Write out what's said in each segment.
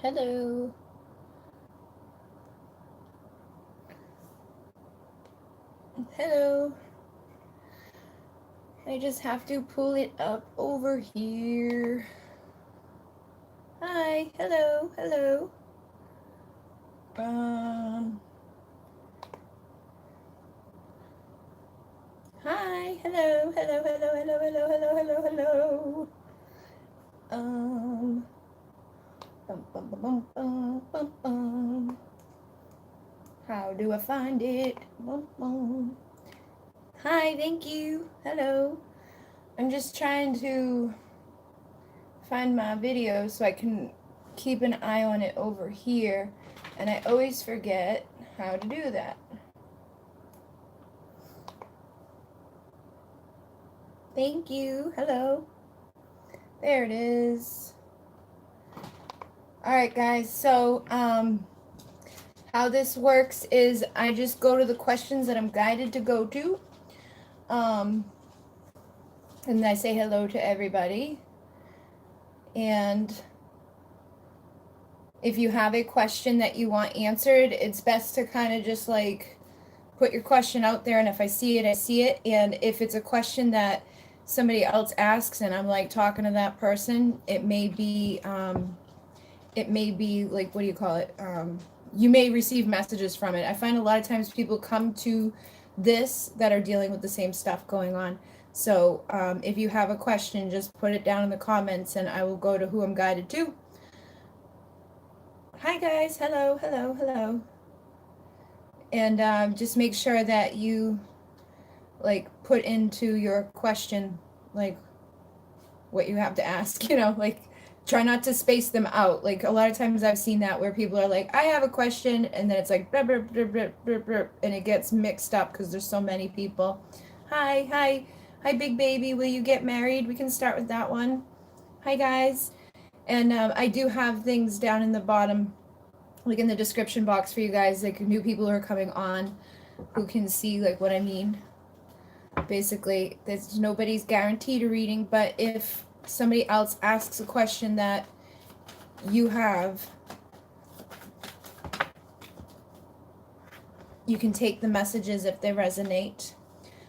Hello. Hello. I just have to pull it up over here. Hi. Hello. Hello. Hi. Hello. Hello. Hello. Hello. Hello. Hello. Hello. Hello. Um. Bum, bum, bum, bum, bum, bum, bum. How do I find it? Bum, bum. Hi. Thank you. Hello. I'm just trying to find my video so I can keep an eye on it over here, and I always forget how to do that. Thank you. Hello. There it is. Alright guys, so how this works is I just go to the questions that I'm guided to go to, and I say hello to everybody. And if you have a question that you want answered, it's best to kind of just like put your question out there, and if I see it, I see it. And if it's a question that somebody else asks and I'm like talking to that person, it may be like, what do you call it? You may receive messages from it. I find a lot of times people come to this that are dealing with the same stuff going on. So if you have a question, just put it down in the comments and I will go to who I'm guided to. Hi guys, hello, hello, hello. And just make sure that you like put into your question like what you have to ask, like try not to space them out. Like a lot of times I've seen that where people are like, I have a question, and then it's like blah, blah, blah, blah, blah, blah, and it gets mixed up because there's so many people. Hi big baby, will you get married? We can start with that one. Hi guys. And I do have things down in the bottom, like in the description box for you guys, like new people who are coming on who can see like what I mean. Basically, there's nobody's guaranteed a reading, but if somebody else asks a question that you have, you can take the messages if they resonate.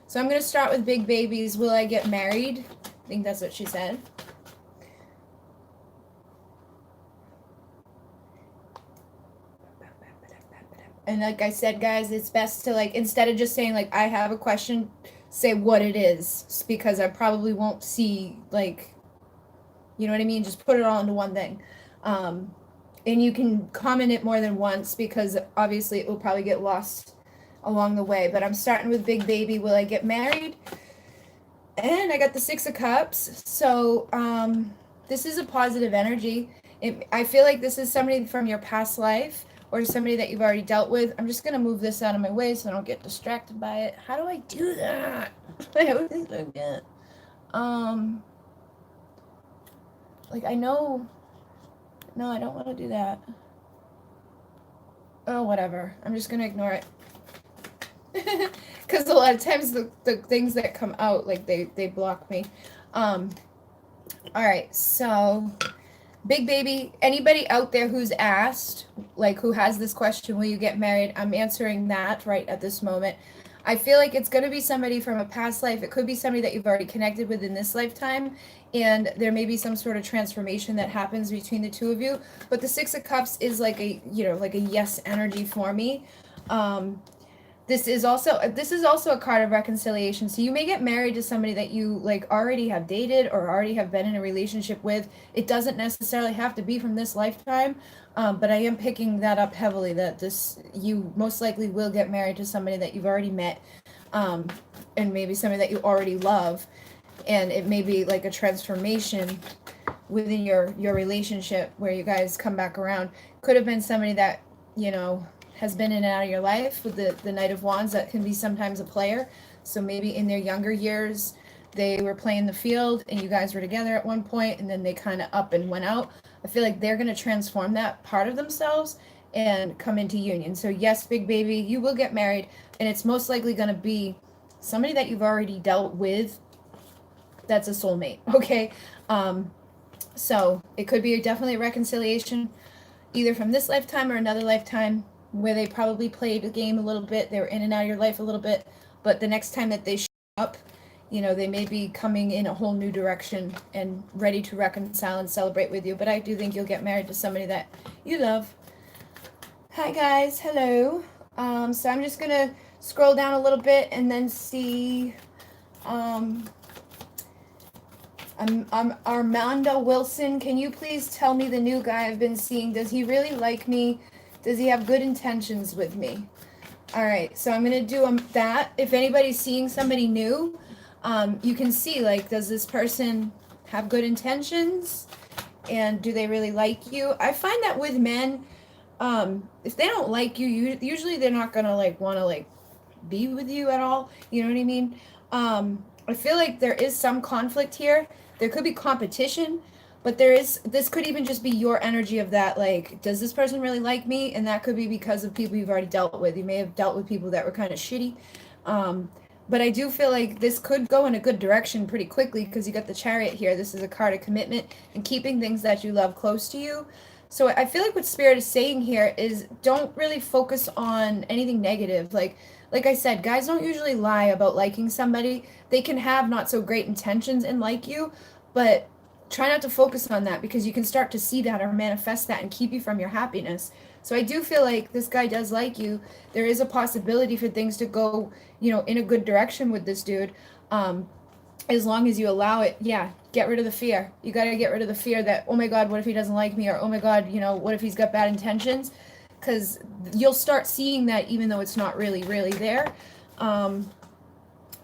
So I'm going to start with Big Babies. Will I get married? I think that's what she said. And like I said, guys, it's best to like, instead of just saying like, I have a question, say what it is, because I probably won't see like, you know what I mean? Just put it all into one thing. And you can comment it more than once because obviously it will probably get lost along the way. But I'm starting with Big Baby. Will I get married? And I got the Six of Cups. So this is a positive energy. I feel like this is somebody from your past life or somebody that you've already dealt with. I'm just going to move this out of my way so I don't get distracted by it. How do I do that? I always forget. Like I know... No, I don't want to do that. Oh, whatever. I'm just going to ignore it. Because a lot of times the things that come out, like, they block me. Alright, so... Big Baby, anybody out there who's asked, like, who has this question, will you get married? I'm answering that right at this moment. I feel like it's going to be somebody from a past life. It could be somebody that you've already connected with in this lifetime, and there may be some sort of transformation that happens between the two of you. But the Six of Cups is like a, like a yes energy for me. This is also a card of reconciliation. So you may get married to somebody that you like already have dated or already have been in a relationship with. It doesn't necessarily have to be from this lifetime, but I am picking that up heavily, that you most likely will get married to somebody that you've already met, and maybe somebody that you already love, and it may be like a transformation within your relationship where you guys come back around. Could have been somebody that has been in and out of your life with the Knight of Wands. That can be sometimes a player. So maybe in their younger years, they were playing the field and you guys were together at one point and then they kind of up and went out. I feel like they're going to transform that part of themselves and come into union. So yes, Big Baby, you will get married, and it's most likely going to be somebody that you've already dealt with that's a soulmate, okay? So it could be definitely a reconciliation. either from this lifetime or another lifetime, where they probably played a game a little bit, they were in and out of your life a little bit, but the next time that they show up, you know, they may be coming in a whole new direction and ready to reconcile and celebrate with you. But I do think you'll get married to somebody that you love. Hi guys, hello. So I'm just gonna scroll down a little bit and then see. Armando Wilson, can you please tell me the new guy I've been seeing? Does he really like me? Does he have good intentions with me? All right, so I'm gonna do that. If anybody's seeing somebody new, you can see, like, does this person have good intentions? And do they really like you? I find that with men, if they don't like you, usually they're not gonna, like, want to, like, be with you at all. You know what I mean? I feel like there is some conflict here. There could be competition, but this could even just be your energy of that, like, does this person really like me? And that could be because of people you've already dealt with. You may have dealt with people that were kind of shitty. But I do feel like this could go in a good direction pretty quickly because you got the Chariot here. This is a card of commitment and keeping things that you love close to you. So I feel like what Spirit is saying here is don't really focus on anything negative. Like I said, guys don't usually lie about liking somebody. They can have not so great intentions and like you, but try not to focus on that because you can start to see that or manifest that and keep you from your happiness. So I do feel like this guy does like you. There is a possibility for things to go, you know, in a good direction with this dude. As long as you allow it. Yeah, get rid of the fear. You got to get rid of the fear that, oh my God, what if he doesn't like me? Or, oh my God, you know, what if he's got bad intentions? Because you'll start seeing that even though it's not really there.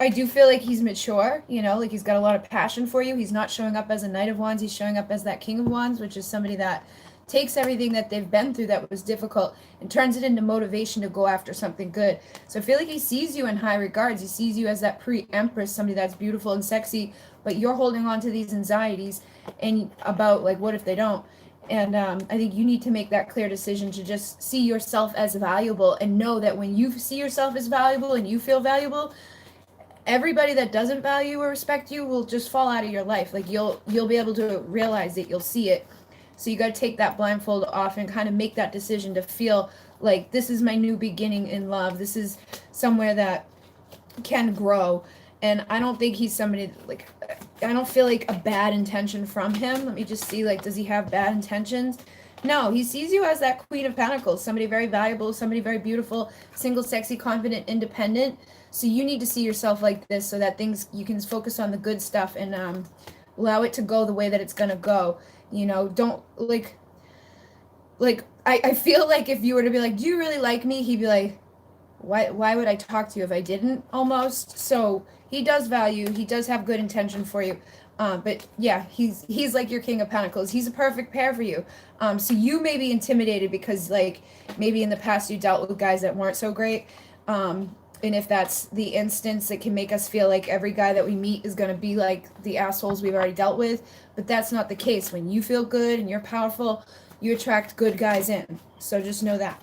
I do feel like he's mature, you know, like he's got a lot of passion for you. He's not showing up as a Knight of Wands. He's showing up as that King of Wands, which is somebody that takes everything that they've been through that was difficult and turns it into motivation to go after something good. So I feel like he sees you in high regards. He sees you as that pre-empress, somebody that's beautiful and sexy, but you're holding on to these anxieties and about, like, what if they don't? And I think you need to make that clear decision to just see yourself as valuable and know that when you see yourself as valuable and you feel valuable, everybody that doesn't value or respect you will just fall out of your life. Like you'll be able to realize it, you'll see it. So you got to take that blindfold off and kind of make that decision to feel like this is my new beginning in love. This is somewhere that can grow. And I don't think he's somebody, like, I don't feel like a bad intention from him. Let me just see, like, does he have bad intentions? No, he sees you as that Queen of Pentacles, somebody very valuable, somebody very beautiful, single, sexy, confident, independent. So you need to see yourself like this so that you can focus on the good stuff and allow it to go the way that it's going to go. You know, don't, I feel like if you were to be like, do you really like me? He'd be like, why would I talk to you if I didn't, almost? So he does value, he does have good intention for you. But yeah, he's like your King of Pentacles. He's a perfect pair for you. So you may be intimidated because, like, maybe in the past you dealt with guys that weren't so great. And if that's the instance, it can make us feel like every guy that we meet is going to be like the assholes we've already dealt with. But that's not the case. When you feel good and you're powerful, you attract good guys in. So just know that.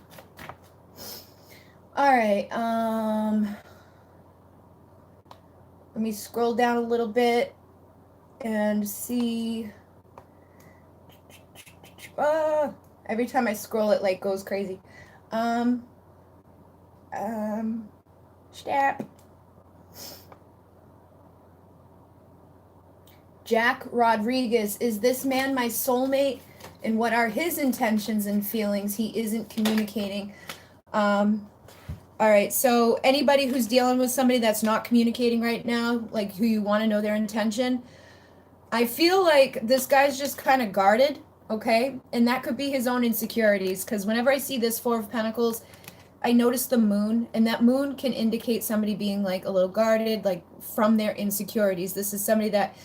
All right. Let me scroll down a little bit and see. Every time I scroll, it like goes crazy. Stop. Jack Rodriguez, is this man my soulmate? And what are his intentions and feelings he isn't communicating? All right, so anybody who's dealing with somebody that's not communicating right now, like who you want to know their intention, I feel like this guy's just kind of guarded, okay? And that could be his own insecurities, because whenever I see this Four of Pentacles, I notice the moon, and that moon can indicate somebody being like a little guarded, like from their insecurities. This is somebody that,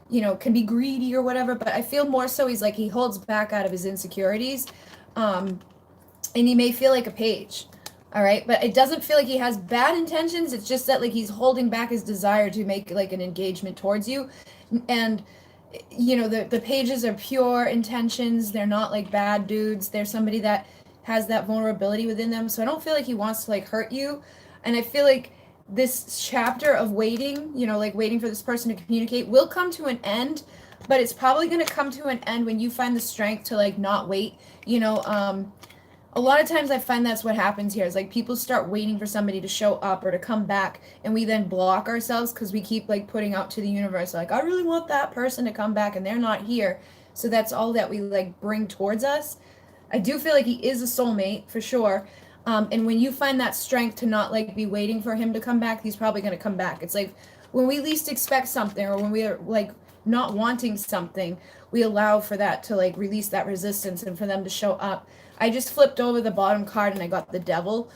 you know, can be greedy or whatever, but I feel more so he's like, he holds back out of his insecurities. And he may feel like a page. All right. But it doesn't feel like he has bad intentions. It's just that, like, he's holding back his desire to make like an engagement towards you. And, you know, the pages are pure intentions. They're not like bad dudes. They're somebody that has that vulnerability within them. So I don't feel like he wants to like hurt you. And I feel like this chapter of waiting, you know, like waiting for this person to communicate will come to an end. but it's probably going to come to an end when you find the strength to like not wait. You know, a lot of times I find that's what happens here is like people start waiting for somebody to show up or to come back, and we then block ourselves because we keep like putting out to the universe like, I really want that person to come back and they're not here. So that's all that we like bring towards us. I do feel like he is a soulmate for sure. And when you find that strength to not like be waiting for him to come back, he's probably going to come back. It's like when we least expect something, or when we are like not wanting something, we allow for that to like release that resistance and for them to show up. I just flipped over the bottom card and I got the devil.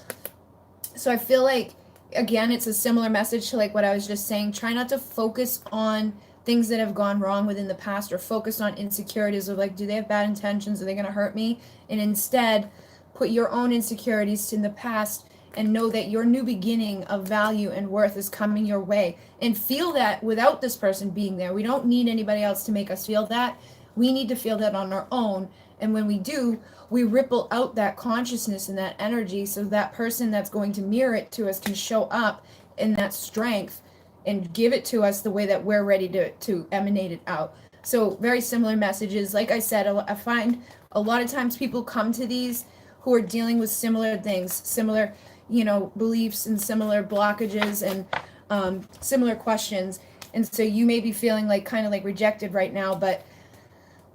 So I feel like, again, it's a similar message to like what I was just saying. Try not to focus on things that have gone wrong within the past, or focus on insecurities of like, do they have bad intentions? Are they going to hurt me? And instead, put your own insecurities in the past and know that your new beginning of value and worth is coming your way. And feel that without this person being there. We don't need anybody else to make us feel that. We need to feel that on our own. And when we do, we ripple out that consciousness and that energy, so that person that's going to mirror it to us can show up in that strength and give it to us the way that we're ready to emanate it out. So very similar messages. Like I said, I find a lot of times people come to these who are dealing with similar things, similar, you know, beliefs and similar blockages and similar questions. And so you may be feeling like kind of like rejected right now, but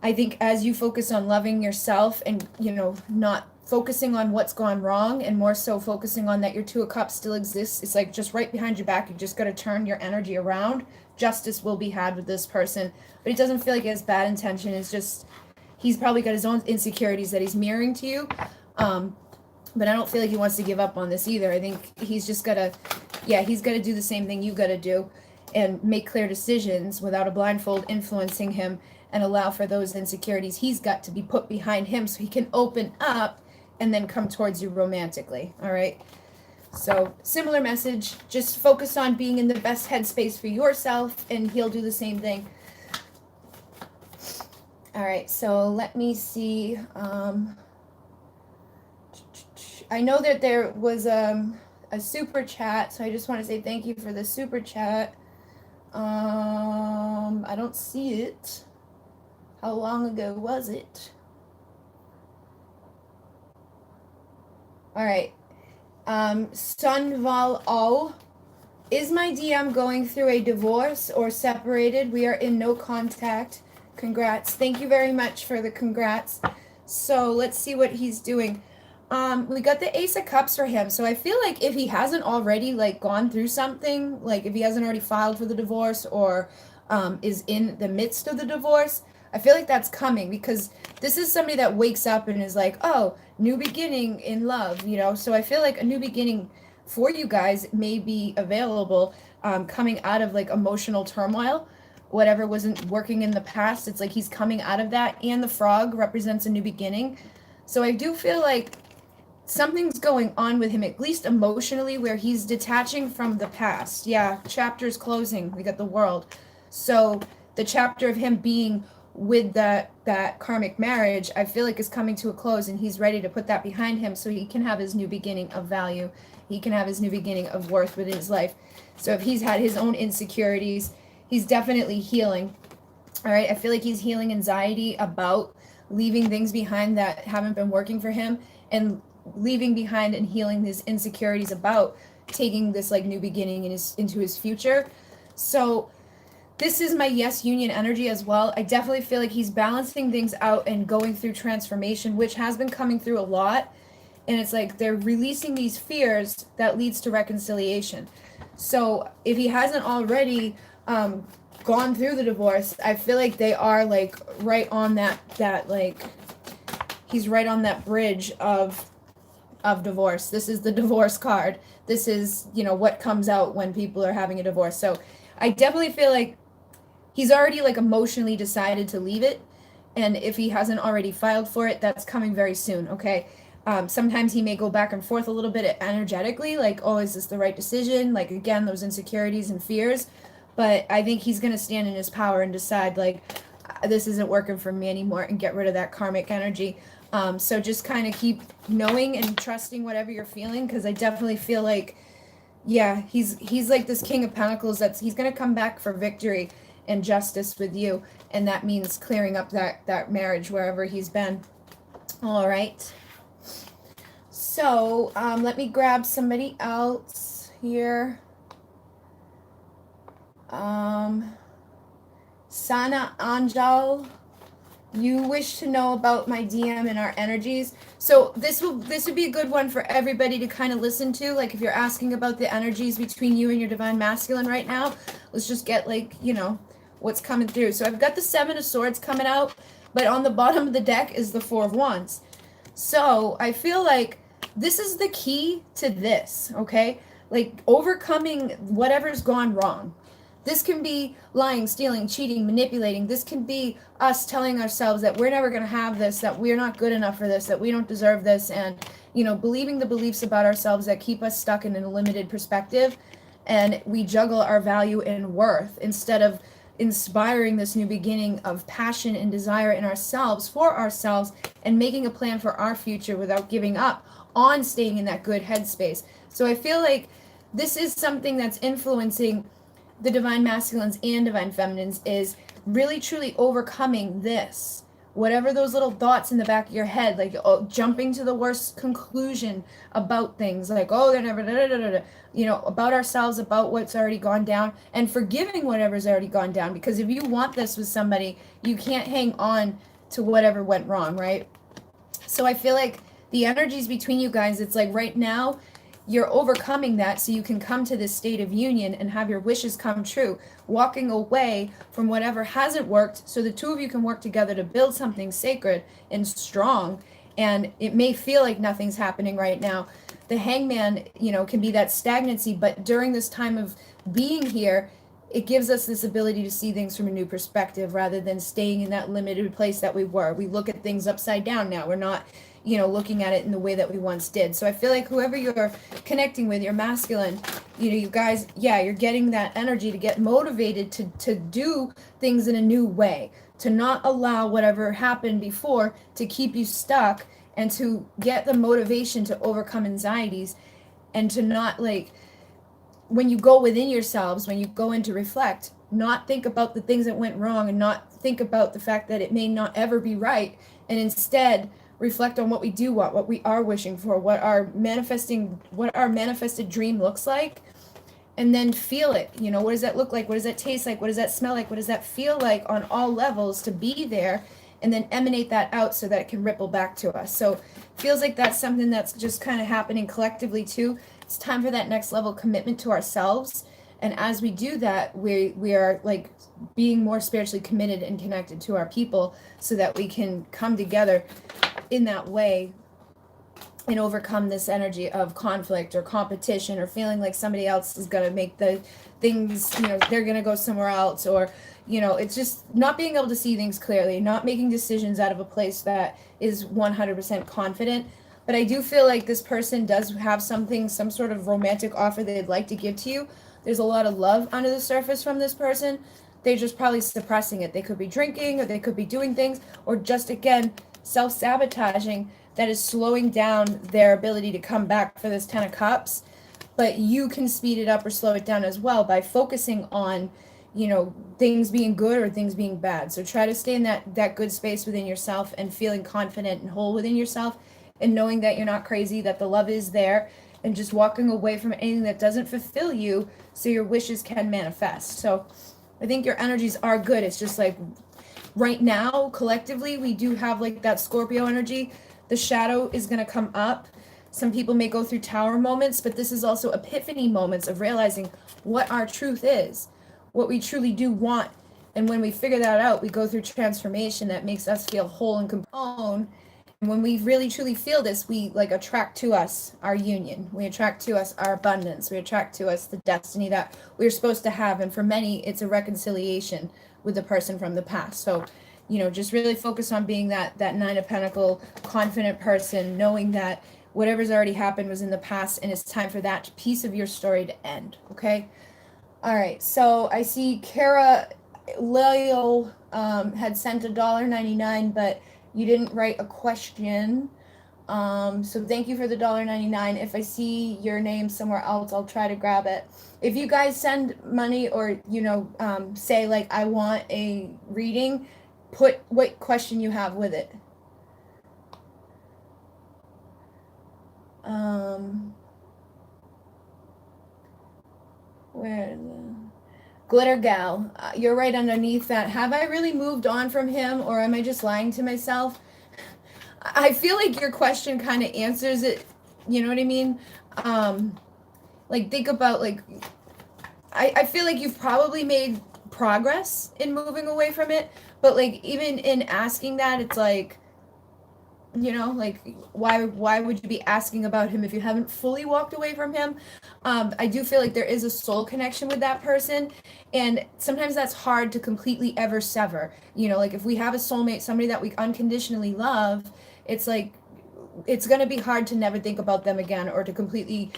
I think as you focus on loving yourself and, you know, not focusing on what's gone wrong and more so focusing on that your Two of Cups still exists, it's like just right behind your back. You just got to turn your energy around. Justice will be had with this person, but it doesn't feel like he has bad intention. It's just, he's probably got his own insecurities that he's mirroring to you. But I don't feel like he wants to give up on this either. I think he's just got to, he's got to do the same thing you got to do and make clear decisions without a blindfold influencing him, and allow for those insecurities he's got to be put behind him so he can open up and then come towards you romantically. All right. So similar message, just focus on being in the best headspace for yourself and he'll do the same thing. All right. So let me see. I know that there was a super chat, so I just want to say thank you for the super chat. I don't see it. How long ago was it? All right. Sunval O. Is my DM going through a divorce or separated? We are in no contact. Congrats. Thank you very much for the congrats. So let's see what he's doing. We got the Ace of Cups for him. So I feel like if he hasn't already like gone through something, like if he hasn't already filed for the divorce or is in the midst of the divorce, I feel like that's coming, because this is somebody that wakes up and is like, oh, new beginning in love, you know? So I feel like a new beginning for you guys may be available, coming out of like emotional turmoil, whatever wasn't working in the past. It's like he's coming out of that, and the frog represents a new beginning. So I do feel like something's going on with him, at least emotionally, where he's detaching from the past. Yeah, chapter's closing. We got the World. So the chapter of him being with that karmic marriage, I feel like is coming to a close, and he's ready to put that behind him so he can have his new beginning of value. He can have his new beginning of worth within his life. So if he's had his own insecurities, he's definitely healing. All right, I feel like he's healing anxiety about leaving things behind that haven't been working for him, and leaving behind and healing his insecurities about taking this like new beginning into his future. So this is my yes union energy as well. I definitely feel like he's balancing things out and going through transformation, which has been coming through a lot. And it's like they're releasing these fears that leads to reconciliation. So if he hasn't already gone through the divorce, I feel like they are like right on that like he's right on that bridge of divorce. This is the divorce card. This is, you know, what comes out when people are having a divorce. So I definitely feel like he's already like emotionally decided to leave it. And if he hasn't already filed for it, that's coming very soon. Okay. Sometimes he may go back and forth a little bit energetically, like, oh, is this the right decision? Like, again, those insecurities and fears. But I think he's going to stand in his power and decide, like, this isn't working for me anymore, and get rid of that karmic energy. So just kind of keep knowing and trusting whatever you're feeling, because I definitely feel like, yeah, he's like this King of Pentacles he's going to come back for victory. and justice with you. And that means clearing up that marriage wherever he's been. All right. So let me grab somebody else here. Sana Anjal, you wish to know about my DM and our energies. So this would be a good one for everybody to kind of listen to. Like if you're asking about the energies between you and your divine masculine right now, let's just get like, you know, what's coming through. So I've got the 7 of Swords coming out, but on the bottom of the deck is the 4 of Wands. So I feel like this is the key to this, okay? Like overcoming whatever's gone wrong. This can be lying, stealing, cheating, manipulating. This can be us telling ourselves that we're never going to have this, that we're not good enough for this, that we don't deserve this, and, you know, believing the beliefs about ourselves that keep us stuck in a limited perspective, and we juggle our value and worth instead of inspiring this new beginning of passion and desire in ourselves, for ourselves, and making a plan for our future without giving up on staying in that good headspace. So I feel like this is something that's influencing the divine masculines and divine feminines, is really truly overcoming this, whatever those little thoughts in the back of your head, like jumping to the worst conclusion about things, like, oh, they're never, you know, about ourselves, about what's already gone down, and forgiving whatever's already gone down. Because if you want this with somebody, you can't hang on to whatever went wrong, right? So I feel like the energies between you guys, it's like right now you're overcoming that so you can come to this state of union and have your wishes come true, walking away from whatever hasn't worked so the two of you can work together to build something sacred and strong. And it may feel like nothing's happening right now. The Hangman, you know, can be that stagnancy, but during this time of being here, it gives us this ability to see things from a new perspective rather than staying in that limited place that we were. We look at things upside down now. We're not, you know, looking at it in the way that we once did. So I feel like whoever you're connecting with, your masculine, you know, you guys, yeah, you're getting that energy to get motivated to do things in a new way, to not allow whatever happened before to keep you stuck, and to get the motivation to overcome anxieties, and to not, like, when you go within yourselves, when you go in to reflect, not think about the things that went wrong and not think about the fact that it may not ever be right, and instead reflect on what we do want, what we are wishing for, what our manifested dream looks like, and then feel it. You know, what does that look like? What does that taste like? What does that smell like? What does that feel like on all levels to be there, and then emanate that out so that it can ripple back to us. So it feels like that's something that's just kind of happening collectively too. It's time for that next level commitment to ourselves. And as we do that, we are like being more spiritually committed and connected to our people so that we can come together in that way and overcome this energy of conflict or competition or feeling like somebody else is going to make the things, you know, they're going to go somewhere else, or, you know, it's just not being able to see things clearly, not making decisions out of a place that is 100% confident. But I do feel like this person does have something, some sort of romantic offer they'd like to give to you. There's a lot of love under the surface from this person. They're just probably suppressing it. They could be drinking, or they could be doing things, or just, again, self-sabotaging that is slowing down their ability to come back for this 10 of Cups. But you can speed it up or slow it down as well by focusing on, you know, things being good or things being bad. So try to stay in that good space within yourself and feeling confident and whole within yourself, and knowing that you're not crazy, that the love is there, and just walking away from anything that doesn't fulfill you so your wishes can manifest. So I think your energies are good. It's just like right now, collectively, we do have like that Scorpio energy. The shadow is going to come up. Some people may go through tower moments, but this is also epiphany moments of realizing what our truth is, what we truly do want. And when we figure that out, we go through transformation that makes us feel whole and complete. And when we really truly feel this, we like attract to us our union. We attract to us our abundance. We attract to us the destiny that we're supposed to have. And for many, it's a reconciliation with the person from the past. So, you know, just really focus on being that 9 of Pentacles confident person, knowing that whatever's already happened was in the past, and it's time for that piece of your story to end. Okay. All right. So I see Kara Leal had sent $1.99, but you didn't write a question. So thank you for the $1.99. If I see your name somewhere else, I'll try to grab it. If you guys send money or, say like, I want a reading, put what question you have with it. Where the Glitter Gal, you're right underneath that. Have I really moved on from him, or am I just lying to myself? I feel like your question kind of answers it. You know what I mean? Like, think about, like, I feel like you've probably made progress in moving away from it, but, like, even in asking that, it's like, like, why would you be asking about him if you haven't fully walked away from him? I do feel like there is a soul connection with that person, and sometimes that's hard to completely ever sever. Like, if we have a soulmate, somebody that we unconditionally love, it's like, it's going to be hard to never think about them again, or to completely,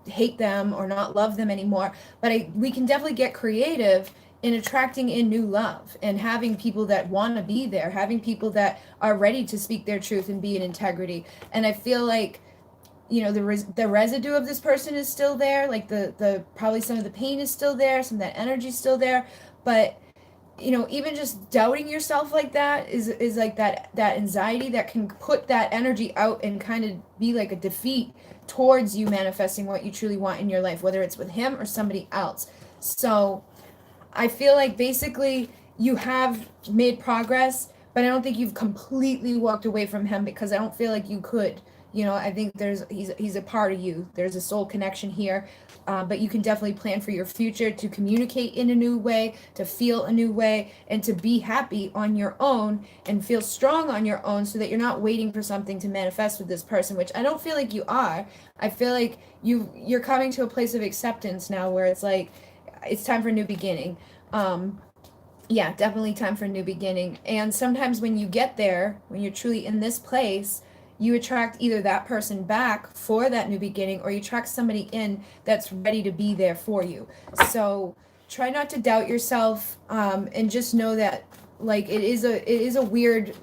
hate them or not love them anymore. But we can definitely get creative in attracting in new love and having people that want to be there, having people that are ready to speak their truth and be in integrity. And I feel like, the residue of this person is still there. Like, the probably some of the pain is still there, some of that energy is still there. But even just doubting yourself like that is like that anxiety that can put that energy out and kind of be like a defeat towards you manifesting what you truly want in your life, whether it's with him or somebody else. So I feel like basically you have made progress, but I don't think you've completely walked away from him, because I don't feel like you could. I think he's a part of you. There's a soul connection here, but you can definitely plan for your future, to communicate in a new way, to feel a new way, and to be happy on your own and feel strong on your own, so that you're not waiting for something to manifest with this person, which I don't feel like you are. I feel like you're coming to a place of acceptance now, where it's like, it's time for a new beginning. Yeah, definitely time for a new beginning. And sometimes when you get there, when you're truly in this place, you attract either that person back for that new beginning, or you attract somebody in that's ready to be there for you. So try not to doubt yourself, and just know that, like, it is a weird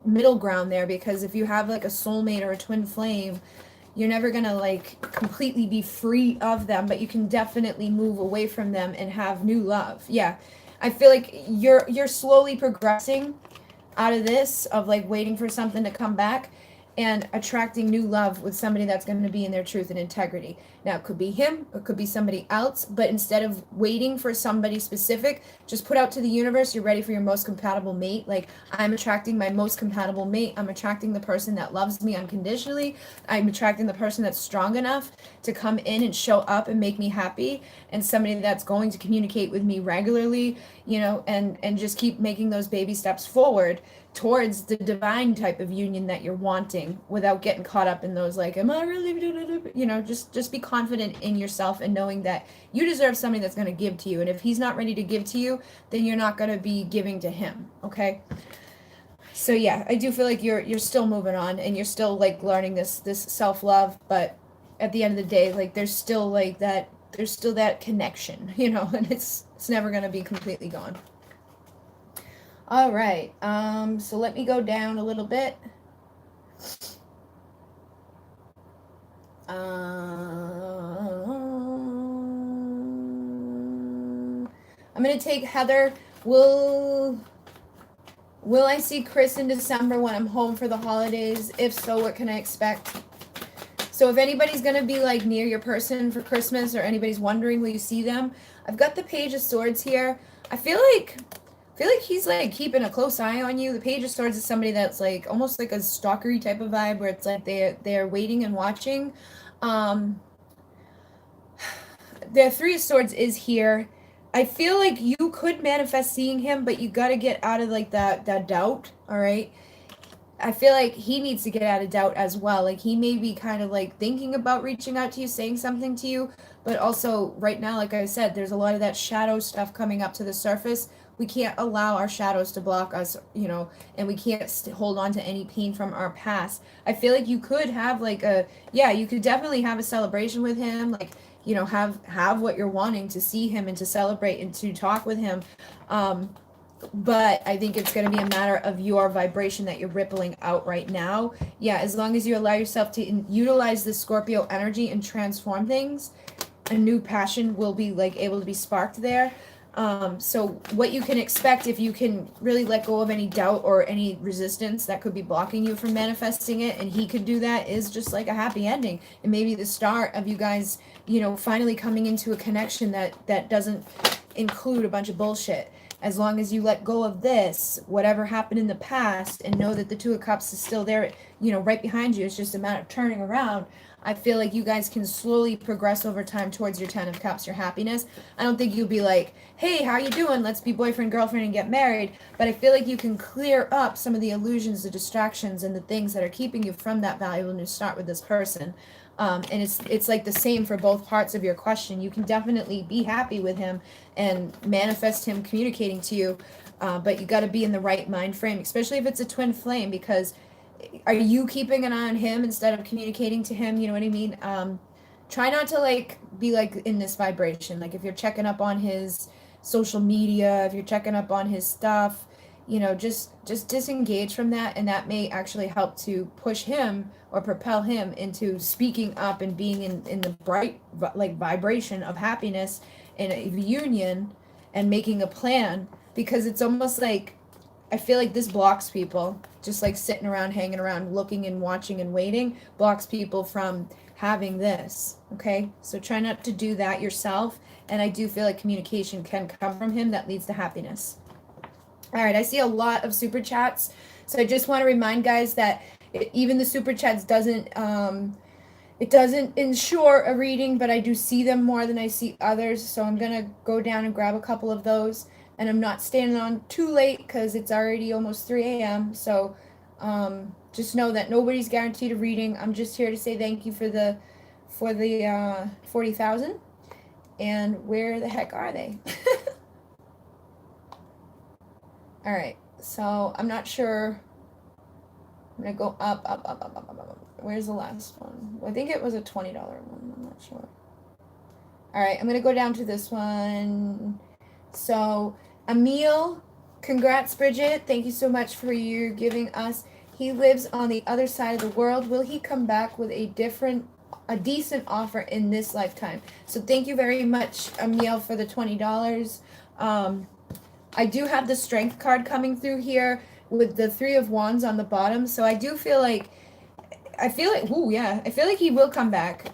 middle ground there, because if you have like a soulmate or a twin flame, you're never gonna like completely be free of them, but you can definitely move away from them and have new love. Yeah, I feel like you're slowly progressing out of this, of like waiting for something to come back, and attracting new love with somebody that's going to be in their truth and integrity. Now, it could be him, it could be somebody else, but instead of waiting for somebody specific, just put out to the universe, you're ready for your most compatible mate. Like, I'm attracting my most compatible mate. I'm attracting the person that loves me unconditionally. I'm attracting the person that's strong enough to come in and show up and make me happy, and somebody that's going to communicate with me regularly, and just keep making those baby steps forward towards the divine type of union that you're wanting, without getting caught up in those, like, am I really, just be confident in yourself, and knowing that you deserve somebody that's going to give to you. And if he's not ready to give to you, then you're not going to be giving to him. Okay. So yeah, I do feel like you're still moving on, and you're still like learning this self-love, but at the end of the day, like, there's still that connection, and it's never going to be completely gone. All right, so let me go down a little bit. I'm going to take Heather. Will I see Chris in December when I'm home for the holidays? If so, what can I expect? So if anybody's going to be like near your person for Christmas, or anybody's wondering, will you see them? I've got the Page of Swords here. I feel like he's like keeping a close eye on you. The Page of Swords is somebody that's like almost like a stalkery type of vibe, where it's like they're waiting and watching. The Three of Swords is here. I feel like you could manifest seeing him, but you got to get out of like that doubt. All right. I feel like he needs to get out of doubt as well. Like, he may be kind of like thinking about reaching out to you, saying something to you, but also right now, like I said, there's a lot of that shadow stuff coming up to the surface. We can't allow our shadows to block us, and we can't hold on to any pain from our past. I feel like you could have like you could definitely have a celebration with him, like, have what you're wanting, to see him and to celebrate and to talk with him. but I think it's going to be a matter of your vibration that you're rippling out right now. Yeah, as long as you allow yourself to utilize the Scorpio energy and transform things, a new passion will be like able to be sparked there. So what you can expect, if you can really let go of any doubt or any resistance that could be blocking you from manifesting it, and he could do that, is just like a happy ending, and maybe the start of you guys, you know, finally coming into a connection that doesn't include a bunch of bullshit. As long as you let go of this, whatever happened in the past, and know that the Two of Cups is still there, you know, right behind you, it's just a matter of turning around. I feel like you guys can slowly progress over time towards your 10 of Cups, your happiness. I don't think you'll be like, hey, how you doing? Let's be boyfriend, girlfriend, and get married. But I feel like you can clear up some of the illusions, the distractions, and the things that are keeping you from that valuable new start with this person. And it's like the same for both parts of your question. You can definitely be happy with him and manifest him communicating to you, but you got to be in the right mind frame, especially if it's a twin flame, because are you keeping an eye on him instead of communicating to him? You know what I mean? Try not to like be like in this vibration. Like if you're checking up on his social media, if you're checking up on his stuff, you know, just disengage from that, and that may actually help to push him or propel him into speaking up and being in the bright like vibration of happiness and a union and making a plan, because it's almost like I feel like this blocks people, just like sitting around, hanging around, looking and watching and waiting, blocks people from having this. Okay, so try not to do that yourself, and I do feel like communication can come from him that leads to happiness. All right, I see a lot of super chats, so I just want to remind guys that even the super chats doesn't it doesn't ensure a reading, but I do see them more than I see others, so I'm gonna go down and grab a couple of those, and I'm not staying on too late because it's already almost 3 a.m. So just know that nobody's guaranteed a reading. I'm just here to say thank you for the 40,000. And where the heck are they? All right, so I'm not sure. I'm gonna go up. Where's the last one? I think it was a $20 one. I'm not sure. All right, I'm gonna go down to this one. So Emil, congrats, Bridget. Thank you so much for you giving us. He lives on the other side of the world. Will he come back with a decent offer in this lifetime? So thank you very much, Emil, for the $20. I do have the Strength card coming through here with the 3 of Wands on the bottom. So I do feel like, I feel like he will come back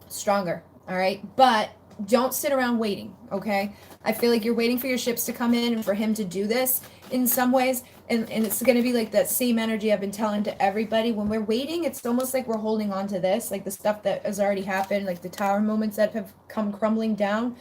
stronger. All right. But don't sit around waiting. Okay. I feel like you're waiting for your ships to come in and for him to do this in some ways. And it's going to be like that same energy I've been telling to everybody. When we're waiting, it's almost like we're holding on to this, like the stuff that has already happened, like the tower moments that have come crumbling down.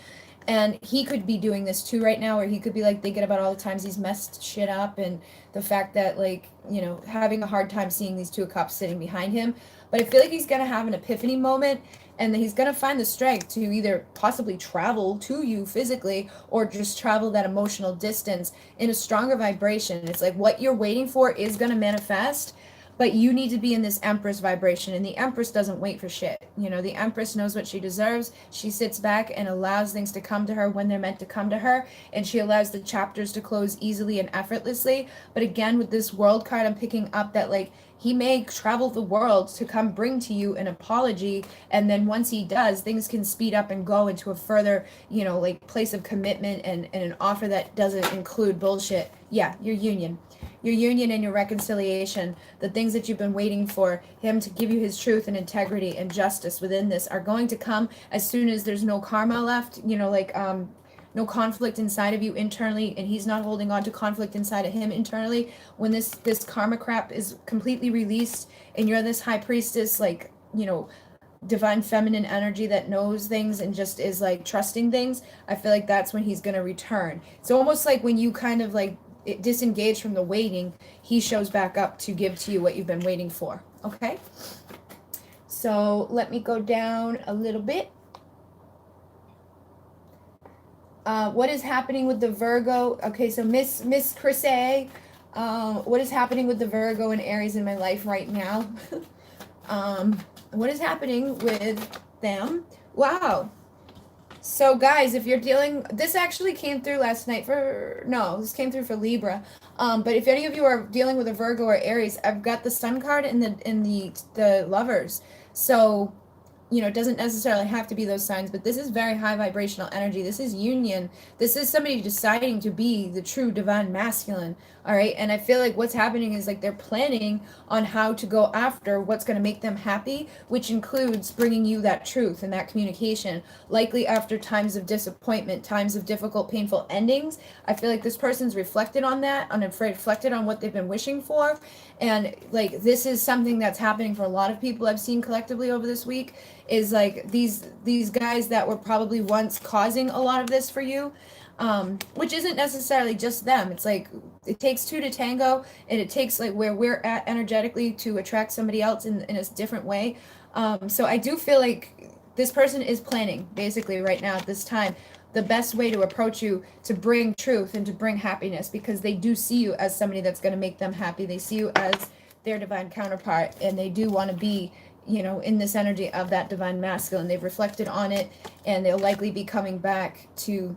And he could be doing this too right now, or he could be like thinking about all the times he's messed shit up and the fact that, like, you know, having a hard time seeing these 2 of Cups sitting behind him. But I feel like he's going to have an epiphany moment, and then he's going to find the strength to either possibly travel to you physically or just travel that emotional distance in a stronger vibration. It's like what you're waiting for is going to manifest, but you need to be in this Empress vibration, and the Empress doesn't wait for shit. You know, the Empress knows what she deserves. She sits back and allows things to come to her when they're meant to come to her, and she allows the chapters to close easily and effortlessly. But again, with this World card, I'm picking up that, like, he may travel the world to come bring to you an apology, and then once he does, things can speed up and go into a further, you know, like, place of commitment and an offer that doesn't include bullshit. Yeah, your union and your reconciliation, the things that you've been waiting for him to give you his truth and integrity and justice within this are going to come as soon as there's no karma left, you know, like no conflict inside of you internally, and he's not holding on to conflict inside of him internally. When this karma crap is completely released and you're this high priestess, like, you know, divine feminine energy that knows things and just is like trusting things, I feel like that's when he's going to return. So almost like when you kind of like disengage from the waiting, he shows back up to give to you what you've been waiting for. Okay, so let me go down a little bit. What is happening with the Virgo? Okay, so Miss Chris A, what is happening with the Virgo and Aries in my life right now? What is happening with them? Wow. So guys, if you're dealing, this actually came through last night for, no, this came through for Libra. But if any of you are dealing with a Virgo or Aries, I've got the Sun card in the Lovers. So, you know, it doesn't necessarily have to be those signs, but this is very high vibrational energy. This is union. This is somebody deciding to be the true divine masculine. All right. And I feel like what's happening is like they're planning on how to go after what's going to make them happy, which includes bringing you that truth and that communication, likely after times of disappointment, times of difficult, painful endings. I feel like this person's reflected on that, reflected on what they've been wishing for. And like this is something that's happening for a lot of people I've seen collectively over this week, is like these guys that were probably once causing a lot of this for you, which isn't necessarily just them. It's like it takes two to tango, and it takes like where we're at energetically to attract somebody else in a different way. So I do feel like this person is planning basically right now at this time the best way to approach you to bring truth and to bring happiness, because they do see you as somebody that's going to make them happy. They see you as their divine counterpart, and they do want to be, you know, in this energy of that divine masculine. They've reflected on it, and they'll likely be coming back to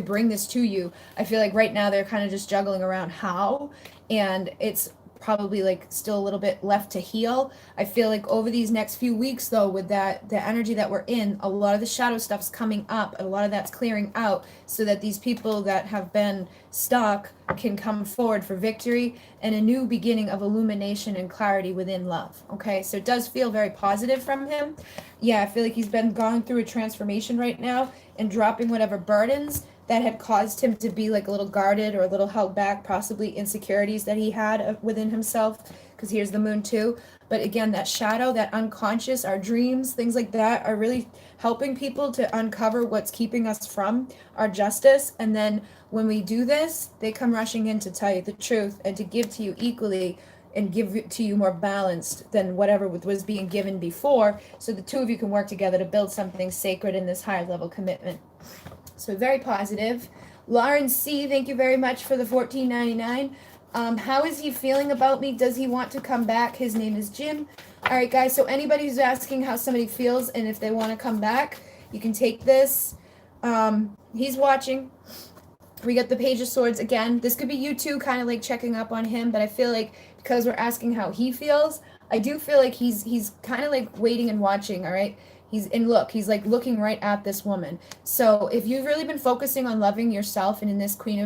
bring this to you. I feel like right now they're kind of just juggling around how, and it's probably like still a little bit left to heal. I feel like over these next few weeks though, with that the energy that we're in, a lot of the shadow stuff's coming up, a lot of that's clearing out, so that these people that have been stuck can come forward for victory and a new beginning of illumination and clarity within love. Okay, so it does feel very positive from him. Yeah, I feel like he's been going through a transformation right now and dropping whatever burdens that had caused him to be like a little guarded or a little held back, possibly insecurities that he had within himself, because here's the moon too. But again, that shadow, that unconscious, our dreams, things like that are really helping people to uncover what's keeping us from our justice. And then when we do this, they come rushing in to tell you the truth and to give to you equally and give it to you more balanced than whatever was being given before, so the two of you can work together to build something sacred in this higher level commitment. So very positive. Lauren C., thank you very much for the $14.99. How is he feeling about me? Does he want to come back? His name is Jim. All right, guys, so anybody who's asking how somebody feels and if they want to come back, you can take this. He's watching. We got the Page of Swords again. This could be you too, kind of like checking up on him, but I feel like because we're asking how he feels, I do feel like he's kind of like waiting and watching, all right? He's like looking right at this woman. So if you've really been focusing on loving yourself and in this Queen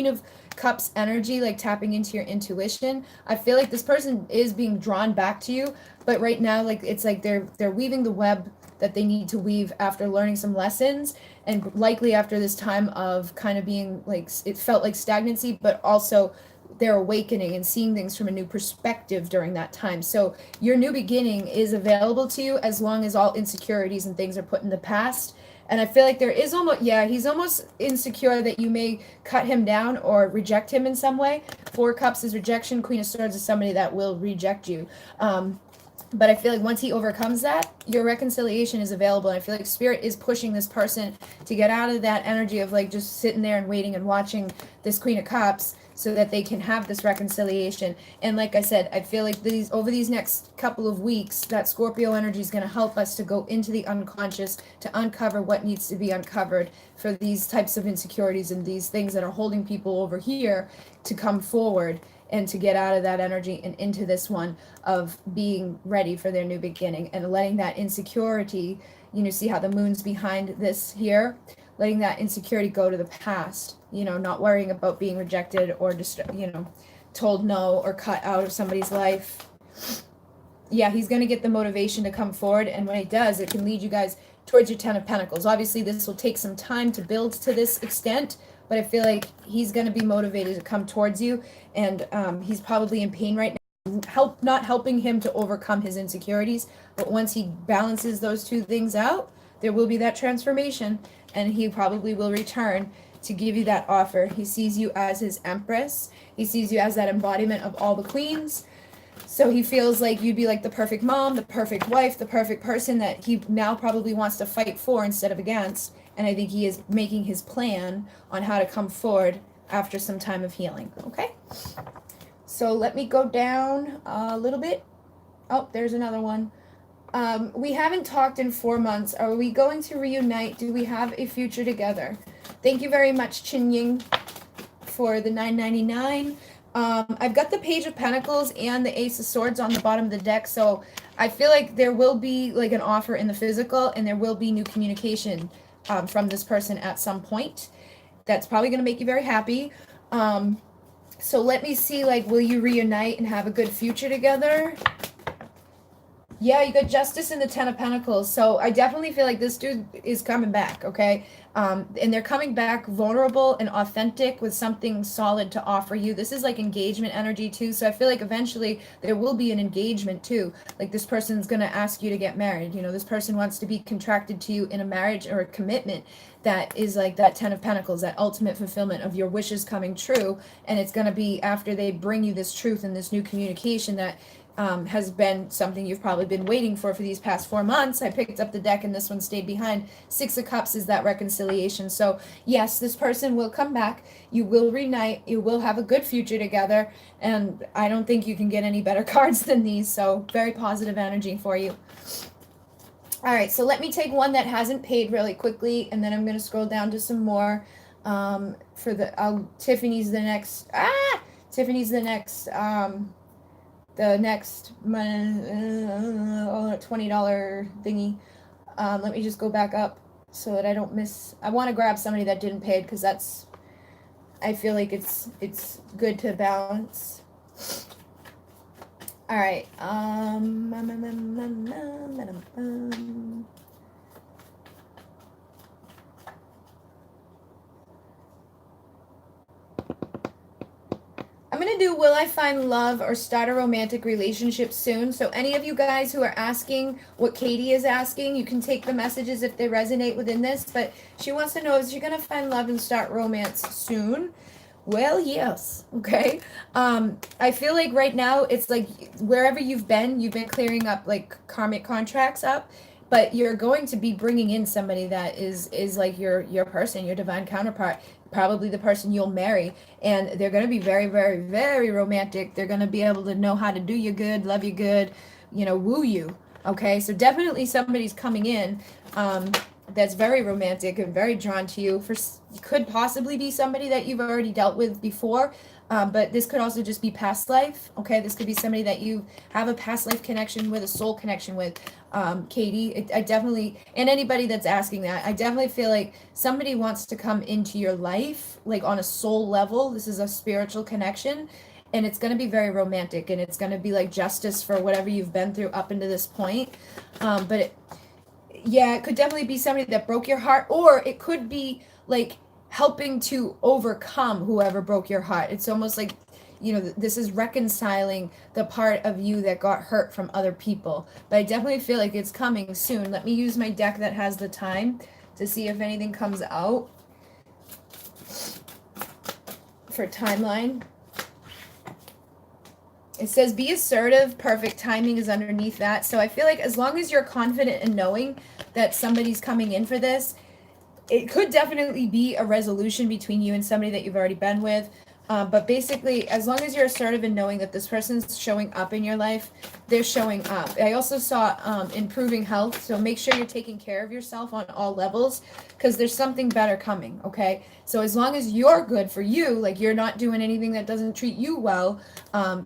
of Cups energy, like tapping into your intuition, I feel like this person is being drawn back to you. But right now, like it's like they're weaving the web that they need to weave after learning some lessons, and likely after this time of kind of being like, it felt like stagnancy, but also they're awakening and seeing things from a new perspective during that time. So your new beginning is available to you as long as all insecurities and things are put in the past. And I feel like there is almost, yeah, he's almost insecure that you may cut him down or reject him in some way. Four Cups is rejection. Queen of Swords is somebody that will reject you. But I feel like once he overcomes that, your reconciliation is available. And I feel like Spirit is pushing this person to get out of that energy of like just sitting there and waiting and watching this Queen of Cups, so that they can have this reconciliation. And like I said, I feel like over these next couple of weeks, that Scorpio energy is going to help us to go into the unconscious, to uncover what needs to be uncovered for these types of insecurities and these things that are holding people over here to come forward and to get out of that energy and into this one of being ready for their new beginning and letting that insecurity, see how the moon's behind this here, letting that insecurity go to the past, not worrying about being rejected or just, told no or cut out of somebody's life. Yeah, he's going to get the motivation to come forward. And when he does, it can lead you guys towards your 10 of Pentacles. Obviously, this will take some time to build to this extent, but I feel like he's going to be motivated to come towards you. And he's probably in pain right now. Not helping him to overcome his insecurities, but once he balances those two things out, there will be that transformation, and he probably will return to give you that offer. He sees you as his empress. He sees you as that embodiment of all the queens. So he feels like you'd be like the perfect mom, the perfect wife, the perfect person that he now probably wants to fight for instead of against. And I think he is making his plan on how to come forward after some time of healing. Okay? So let me go down a little bit. Oh, there's another one. We haven't talked in 4 months. Are we going to reunite? Do we have a future together? Thank you very much, Chin Ying, for the $9.99. I've got the Page of Pentacles and the Ace of Swords on the bottom of the deck, so I feel like there will be like an offer in the physical, and there will be new communication from this person at some point. That's probably going to make you very happy. So let me see, like, will you reunite and have a good future together? Yeah, you got Justice and the Ten of Pentacles. So I definitely feel like this dude is coming back, okay? And they're coming back vulnerable and authentic with something solid to offer you. This is like engagement energy too. So I feel like eventually there will be an engagement too. Like this person's going to ask you to get married. You know, this person wants to be contracted to you in a marriage or a commitment that is like that Ten of Pentacles, that ultimate fulfillment of your wishes coming true. And it's going to be after they bring you this truth and this new communication that has been something you've probably been waiting for these past 4 months. I picked up the deck and this one stayed behind. Six of Cups is that reconciliation. So yes, this person will come back. You will reunite. You will have a good future together. And I don't think you can get any better cards than these. So very positive energy for you. All right, so let me take one that hasn't paid really quickly, and then I'm going to scroll down to some more. Tiffany's the next. Tiffany's the next. The next $20 thingy. Let me just go back up so that I don't miss. I want to grab somebody that didn't pay because that's. I feel like it's good to balance. All right. I'm going to do will I find love or start a romantic relationship soon? So any of you guys who are asking what Katie is asking, you can take the messages if they resonate within this. But she wants to know, is she going to find love and start romance soon? Well, yes. Okay. I feel like right now it's like wherever you've been clearing up like karmic contracts up, but you're going to be bringing in somebody that is like your person, your divine counterpart, probably the person you'll marry, and they're going to be very, very, very romantic. They're going to be able to know how to do you good, love you good, you know, woo you. Okay. So definitely somebody's coming in, that's very romantic and very drawn to you. Could possibly be somebody that you've already dealt with before, but this could also just be past life. Okay, this could be somebody that you have a past life connection with, a soul connection with. Katie, I definitely, and anybody that's asking that, I definitely feel like somebody wants to come into your life, like on a soul level. This is a spiritual connection, and it's going to be very romantic, and it's going to be like justice for whatever you've been through up into this point. Yeah, it could definitely be somebody that broke your heart, or it could be like helping to overcome whoever broke your heart. It's almost like, you know, this is reconciling the part of you that got hurt from other people. But I definitely feel like it's coming soon. Let me use my deck that has the time to see if anything comes out for timeline. It says be assertive, perfect timing is underneath that. So I feel like as long as you're confident in knowing that somebody's coming in for this, it could definitely be a resolution between you and somebody that you've already been with. But basically, as long as you're assertive in knowing that this person's showing up in your life, they're showing up. I also saw improving health, so make sure you're taking care of yourself on all levels because there's something better coming, okay? So as long as you're good for you, like you're not doing anything that doesn't treat you well,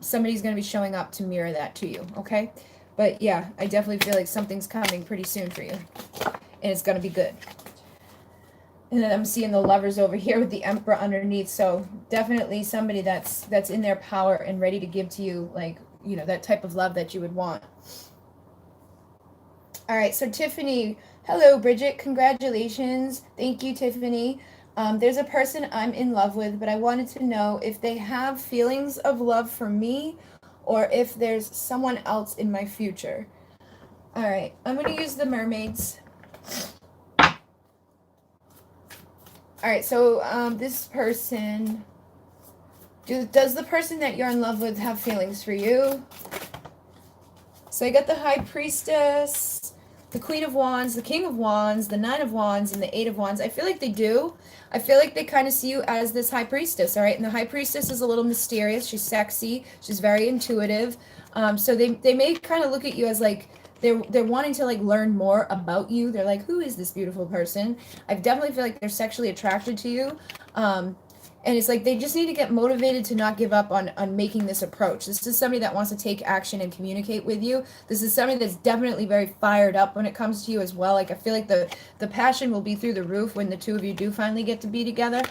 somebody's going to be showing up to mirror that to you, okay? But yeah, I definitely feel like something's coming pretty soon for you, and it's going to be good. And then I'm seeing the Lovers over here with the Emperor underneath. So definitely somebody that's in their power and ready to give to you, like, you know, that type of love that you would want. All right. So Tiffany, hello, Bridget. Congratulations. Thank you, Tiffany. There's a person I'm in love with, but I wanted to know if they have feelings of love for me or if there's someone else in my future. All right. I'm going to use the mermaids. All right, so this person, does the person that you're in love with have feelings for you? So I got the High Priestess, the Queen of Wands, the King of Wands, the Nine of Wands, and the Eight of Wands. I feel like they do. I feel like they kind of see you as this High Priestess, all right? And the High Priestess is a little mysterious. She's sexy. She's very intuitive. So they may kind of look at you as like they're wanting to like learn more about you. They're like, who is this beautiful person? I definitely feel like they're sexually attracted to you. And it's like they just need to get motivated to not give up on making this approach. This is somebody that wants to take action and communicate with you. This is somebody that's definitely very fired up when it comes to you as well. Like I feel like the passion will be through the roof when the two of you do finally get to be together.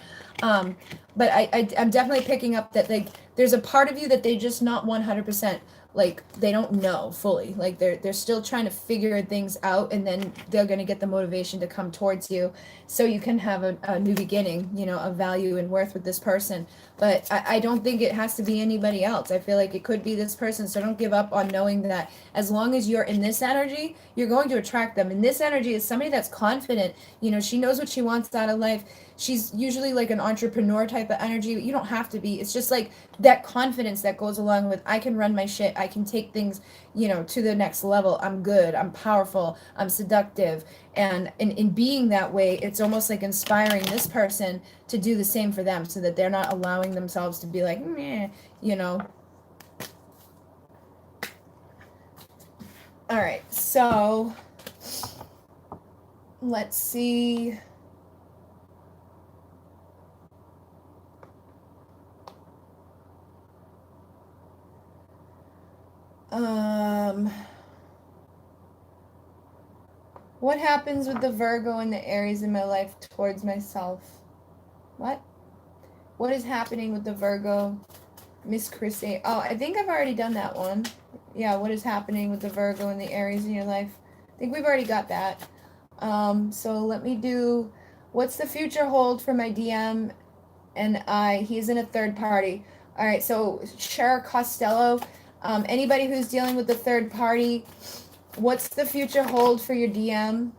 But I'm definitely picking up that like there's a part of you that they just not 100% like they don't know fully, like they're still trying to figure things out, and then they're going to get the motivation to come towards you so you can have a new beginning, you know, of value and worth with this person. But I don't think it has to be anybody else. I feel like it could be this person, so don't give up on knowing that as long as you're in this energy, you're going to attract them. And this energy is somebody that's confident, you know, she knows what she wants out of life. She's usually like an entrepreneur type of energy. You don't have to be. It's just like that confidence that goes along with, I can run my shit. I can take things, you know, to the next level. I'm good. I'm powerful. I'm seductive. And in being that way, it's almost like inspiring this person to do the same for them, so that they're not allowing themselves to be like, meh, you know. All right. So let's see. What happens with the Virgo and the Aries in my life towards myself? What is happening with the Virgo? Miss Chrissy. Oh, I think I've already done that one. Yeah, what is happening with the Virgo and the Aries in your life? I think we've already got that. So let me do, what's the future hold for my DM and I? He's in a third party. All right, so Cher Costello, anybody who's dealing with the third party, what's the future hold for your DM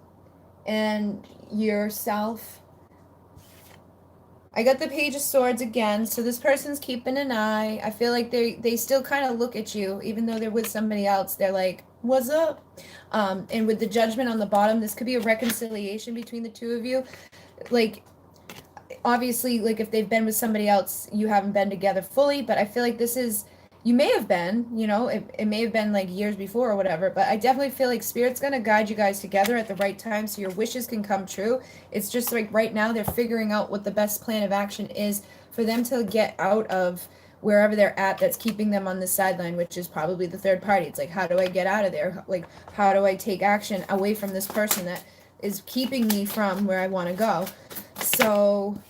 and yourself? I got the Page of Swords again, so this person's keeping an eye. I feel like they still kind of look at you, even though they're with somebody else. They're like, what's up? And with the Judgment on the bottom, this could be a reconciliation between the two of you. Like, obviously, like if they've been with somebody else, you haven't been together fully, but I feel like this is, you may have been, you know, it may have been like years before or whatever, but I definitely feel like Spirit's going to guide you guys together at the right time so your wishes can come true. It's just like right now they're figuring out what the best plan of action is for them to get out of wherever they're at that's keeping them on the sideline, which is probably the third party. It's like, how do I get out of there? Like, how do I take action away from this person that is keeping me from where I want to go? So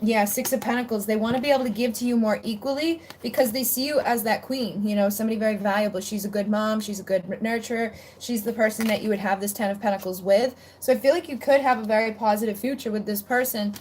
yeah, Six of Pentacles. They want to be able to give to you more equally because they see you as that queen, you know, somebody very valuable. She's a good mom. She's a good nurturer. She's the person that you would have this Ten of Pentacles with. So I feel like you could have a very positive future with this person.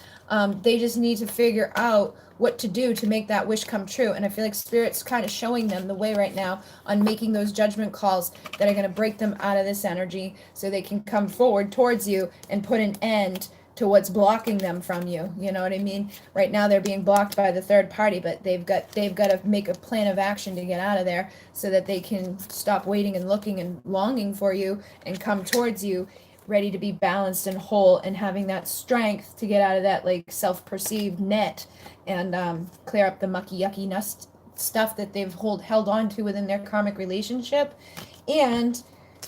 They just need to figure out what to do to make that wish come true. And I feel like Spirit's kind of showing them the way right now on making those judgment calls that are going to break them out of this energy so they can come forward towards you and put an end to what's blocking them from you. You know what I mean? Right now they're being blocked by the third party, but they've got to make a plan of action to get out of there so that they can stop waiting and looking and longing for you and come towards you ready to be balanced and whole and having that strength to get out of that like self-perceived net and clear up the mucky yucky nust stuff that they've held on to within their karmic relationship. And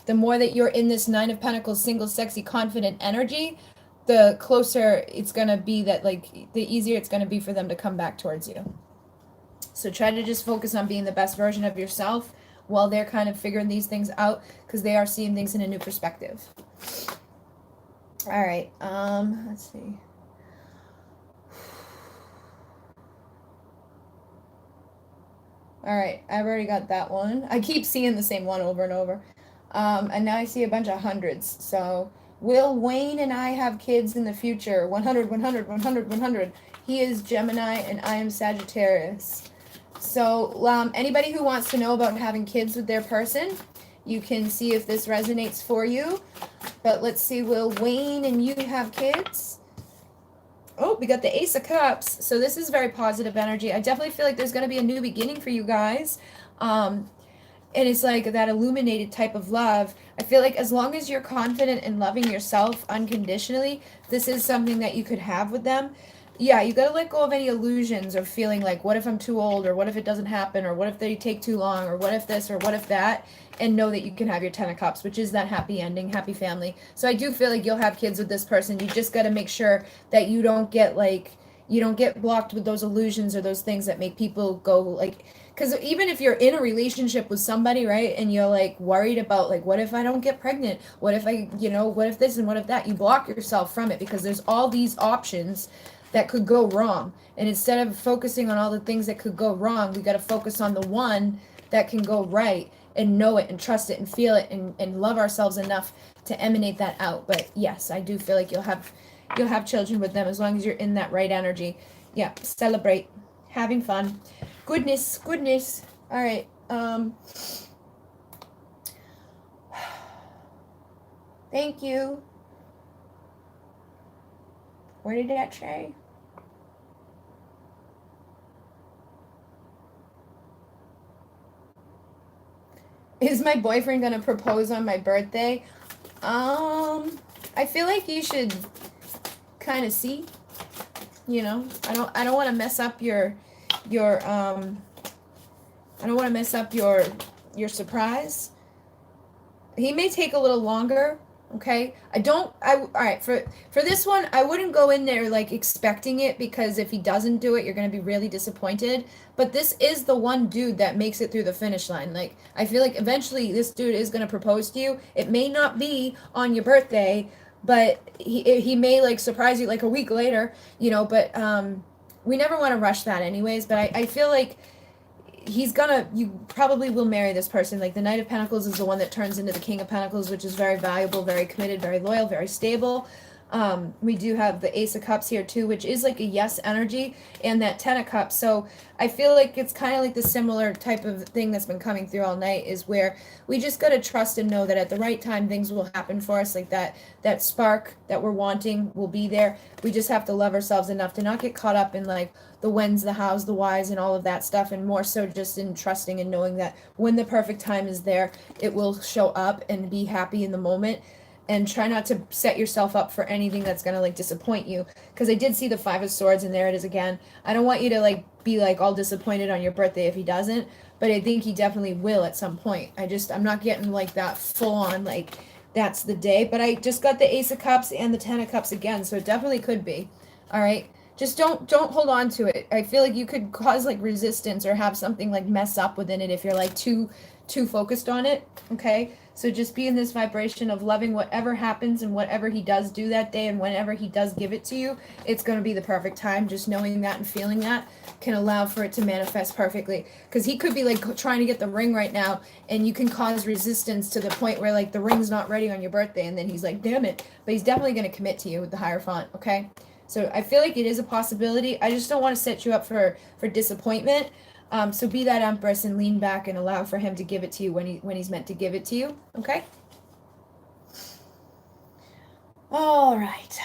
the more that you're in this Nine of Pentacles single sexy confident energy, the closer it's going to be that, like, the easier it's going to be for them to come back towards you. So try to just focus on being the best version of yourself while they're kind of figuring these things out because they are seeing things in a new perspective. All right. Let's see. All right. I've already got that one. I keep seeing the same one over and over. And now I see a bunch of hundreds. So will Wayne and I have kids in the future? 100, 100, 100, 100. He is Gemini and I am Sagittarius. So anybody who wants to know about having kids with their person, you can see if this resonates for you. But let's see, will Wayne and you have kids? Oh, we got the Ace of Cups. So this is very positive energy. I definitely feel like there's going to be a new beginning for you guys. And it's like that illuminated type of love. I feel like as long as you're confident in loving yourself unconditionally, this is something that you could have with them. Yeah, you got to let go of any illusions of feeling like, what if I'm too old, or what if it doesn't happen, or what if they take too long, or what if this, or what if that. and know that you can have your 10 of cups, which is that happy ending, happy family. So I do feel like you'll have kids with this person. You just got to make sure that you don't get blocked with those illusions or those things that make people go like, because even if you're in a relationship with somebody, right, and you're like worried about like, what if I don't get pregnant? What if I, what if this and what if that? You block yourself from it because there's all these options that could go wrong. And instead of focusing on all the things that could go wrong, we got to focus on the one that can go right and know it and trust it and feel it and love ourselves enough to emanate that out. But yes, I do feel like you'll have children with them as long as you're in that right energy. Yeah, celebrate, having fun. Goodness. All right. Thank you. Where did that say? Is my boyfriend gonna propose on my birthday? I feel like you should kind of see. I don't want to mess up your I don't want to mess up your surprise. He may take a little longer. Okay, all right, for this one, I wouldn't go in there like expecting it, because if he doesn't do it, you're going to be really disappointed. But this is the one dude that makes it through the finish line. Like, I feel like eventually this dude is going to propose to you. It may not be on your birthday, but he may like surprise you like a week later, but we never want to rush that anyways. But I feel like you probably will marry this person. Like, the Knight of Pentacles is the one that turns into the King of Pentacles, which is very valuable, very committed, very loyal, very stable. We do have the Ace of Cups here too, which is like a yes energy, and that 10 of Cups. So I feel like it's kind of like the similar type of thing that's been coming through all night, is where we just got to trust and know that at the right time things will happen for us. Like that spark that we're wanting will be there. We just have to love ourselves enough to not get caught up in like the whens, the hows, the whys, and all of that stuff, and more so just in trusting and knowing that when the perfect time is there, it will show up, and be happy in the moment. And try not to set yourself up for anything that's going to like disappoint you, because I did see the 5 of Swords, and there it is again. I don't want you to like be like all disappointed on your birthday if he doesn't, but I think he definitely will at some point. I'm not getting like that full on like that's the day, but I just got the Ace of Cups and the 10 of Cups again, so it definitely could be. All right, just don't hold on to it. I feel like you could cause like resistance or have something like mess up within it if you're like too focused on it. Okay, so just be in this vibration of loving whatever happens and whatever he does do that day, and whenever he does give it to you, it's going to be the perfect time. Just knowing that and feeling that can allow for it to manifest perfectly, because he could be like trying to get the ring right now, and you can cause resistance to the point where like the ring's not ready on your birthday, and then he's like, damn it. But he's definitely going to commit to you with the Hierophant. Okay, so I feel like it is a possibility. I just don't want to set you up for disappointment. So be that Empress and lean back and allow for him to give it to you when he's meant to give it to you. Okay? All right.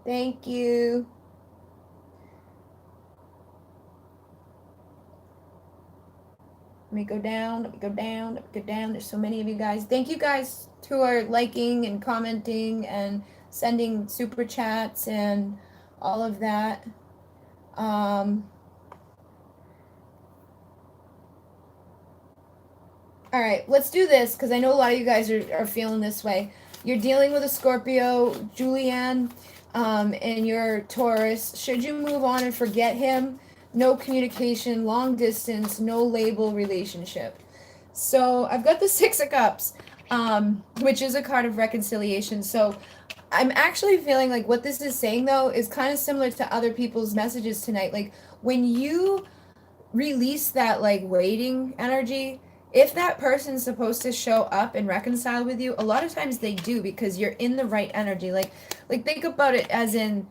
Thank you. Let me go down. There's so many of you guys. Thank you guys who are liking and commenting and sending super chats and all of that. All right, let's do this, because I know a lot of you guys are feeling this way. You're dealing with a Scorpio, Julianne, and you're Taurus. Should you move on and forget him? No communication, long distance, no label relationship. So I've got the 6 of Cups, which is a card of reconciliation. So I'm actually feeling like what this is saying, though, is kind of similar to other people's messages tonight. Like, when you release that like waiting energy, if that person's supposed to show up and reconcile with you, a lot of times they do, because you're in the right energy. Like think about it as in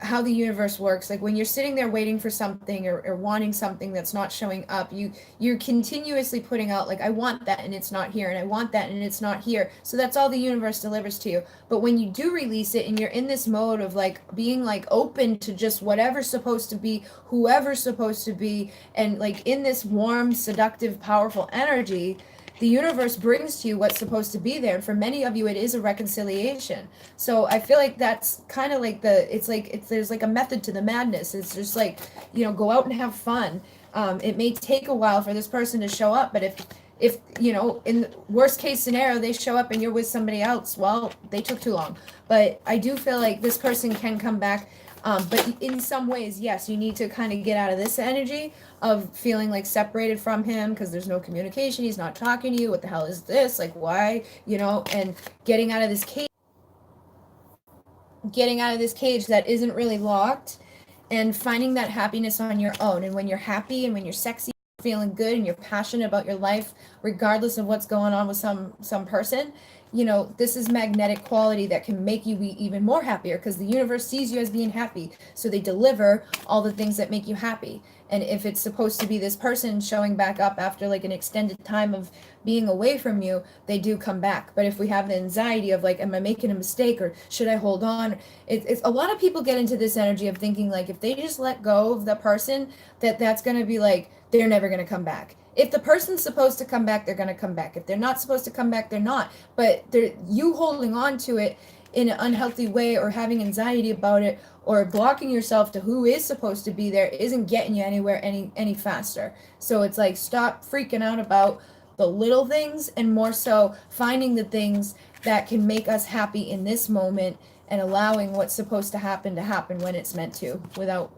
how the universe works. Like, when you're sitting there waiting for something or wanting something that's not showing up, you're continuously putting out like, I want that and it's not here, and I want that and it's not here. So that's all the universe delivers to you. But when you do release it and you're in this mode of like being like open to just whatever's supposed to be, whoever's supposed to be, and like in this warm, seductive, powerful energy, the universe brings to you what's supposed to be there. And for many of you, it is a reconciliation. So I feel like that's kind of like there's like a method to the madness. It's just like, go out and have fun. It may take a while for this person to show up, but if in the worst case scenario, they show up and you're with somebody else, well, they took too long. But I do feel like this person can come back. But in some ways, yes, you need to kind of get out of this energy of feeling like separated from him because there's no communication. He's not talking to you. What the hell is this? Like, why? And getting out of this cage that isn't really locked, and finding that happiness on your own. And when you're happy and when you're sexy, feeling good, and you're passionate about your life, regardless of what's going on with some person, this is magnetic quality that can make you be even more happier because the universe sees you as being happy. So they deliver all the things that make you happy. And if it's supposed to be this person showing back up after like an extended time of being away from you, they do come back. But if we have the anxiety of like, am I making a mistake, or should I hold on? It's a lot of people get into this energy of thinking like, if they just let go of the person, that's going to be like, they're never going to come back. If the person's supposed to come back, they're going to come back. If they're not supposed to come back, they're not. But you holding on to it in an unhealthy way, or having anxiety about it, or blocking yourself to who is supposed to be there, isn't getting you anywhere any faster. So it's like, stop freaking out about the little things, and more so finding the things that can make us happy in this moment, and allowing what's supposed to happen when it's meant to, without,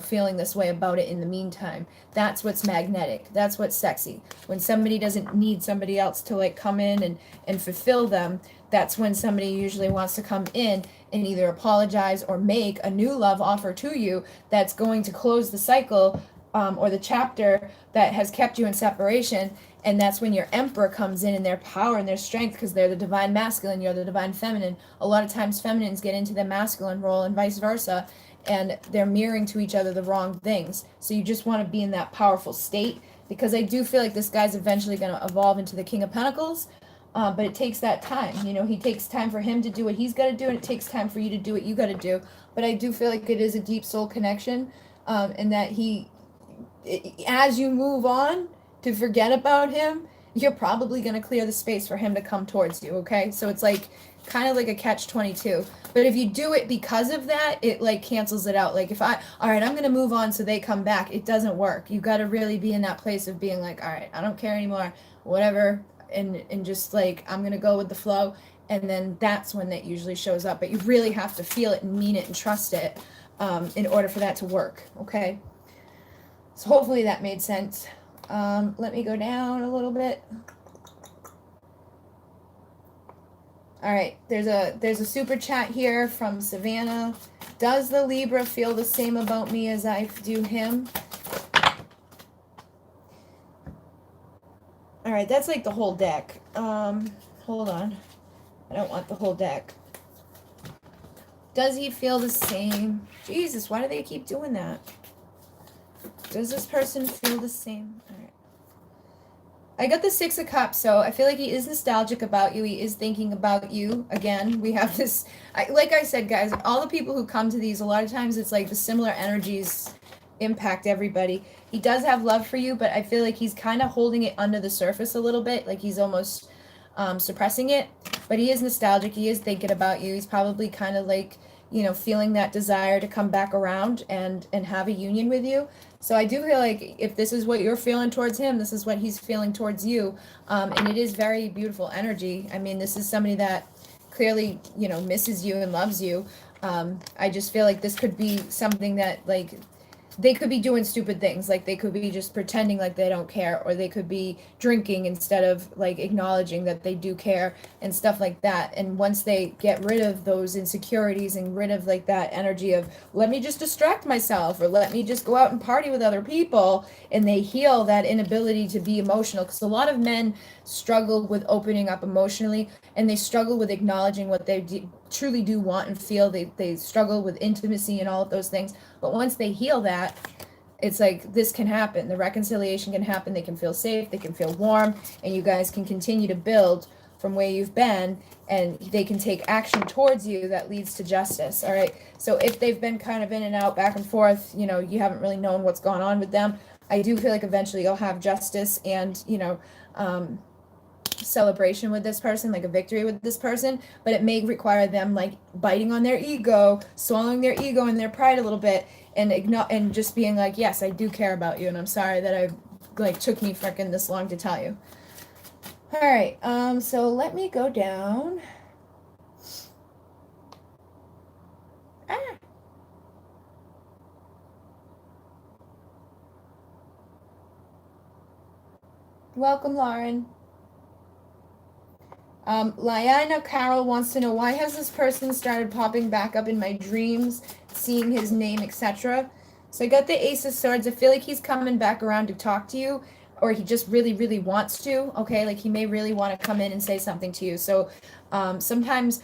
feeling this way about it in the meantime. That's what's magnetic. That's what's sexy. When somebody doesn't need somebody else to like come in and fulfill them, that's when somebody usually wants to come in and either apologize or make a new love offer to you that's going to close the cycle, or the chapter that has kept you in separation. And that's when your emperor comes in their power and their strength, because they're the divine masculine, you're the divine feminine. A lot of times feminines get into the masculine role and vice versa, and they're mirroring to each other the wrong things. So you just want to be in that powerful state, because I do feel like this guy's eventually going to evolve into the King of Pentacles. But it takes that time. He takes time for him to do what he's got to do, and it takes time for you to do what you got to do. But I do feel like it is a deep soul connection, and that as you move on to forget about him, you're probably going to clear the space for him to come towards you, okay? So it's like kind of like a catch-22. But if you do it because of that, it like cancels it out. Like all right, I'm going to move on so they come back. It doesn't work. You got to really be in that place of being like, all right, I don't care anymore, whatever. And just like, I'm going to go with the flow. And then that's when that usually shows up. But you really have to feel it and mean it and trust it, in order for that to work, okay? So hopefully that made sense. Let me go down a little bit. All right, there's a super chat here from Savannah. Does the Libra feel the same about me as I do him? All right, that's like the whole deck. Hold on. I don't want the whole deck. Does he feel the same? Jesus, why do they keep doing that? Does this person feel the same? All right. I got the Six of Cups, so I feel like he is nostalgic about you. He is thinking about you. Again, we have this, like I said, guys, all the people who come to these, a lot of times it's like the similar energies impact everybody. He does have love for you, but I feel like he's kind of holding it under the surface a little bit, like he's almost suppressing it. But he is nostalgic. He is thinking about you. He's probably kind of like, feeling that desire to come back around and have a union with you. So I do feel like if this is what you're feeling towards him, this is what he's feeling towards you. And it is very beautiful energy. I mean, this is somebody that clearly, misses you and loves you. I just feel like this could be something that, like, they could be doing stupid things. Like, they could be just pretending like they don't care, or they could be drinking instead of, like, acknowledging that they do care and stuff like that. And once they get rid of those insecurities and rid of, like, that energy of, let me just distract myself, or let me just go out and party with other people, and they heal that inability to be emotional. Because a lot of men struggle with opening up emotionally, and they struggle with acknowledging what they truly do want and feel. They struggle with intimacy and all of those things. But once they heal that, it's like this can happen. The reconciliation can happen. They can feel safe. They can feel warm. And you guys can continue to build from where you've been. And they can take action towards you that leads to justice. All right. So if they've been kind of in and out, back and forth, you haven't really known what's gone on with them, I do feel like eventually you'll have justice and, celebration with this person, like a victory with this person, but it may require them like biting on their ego, swallowing their ego and their pride a little bit, and and just being like, yes, I do care about you, and I'm sorry that I like took me freaking this long to tell you. All right, so let me go down. Welcome, Lauren. Liana Carol wants to know, why has this person started popping back up in my dreams, seeing his name, etc.? So I got the Ace of Swords. I feel like he's coming back around to talk to you, or he just really, really wants to, okay? Like he may really want to come in and say something to you. So sometimes,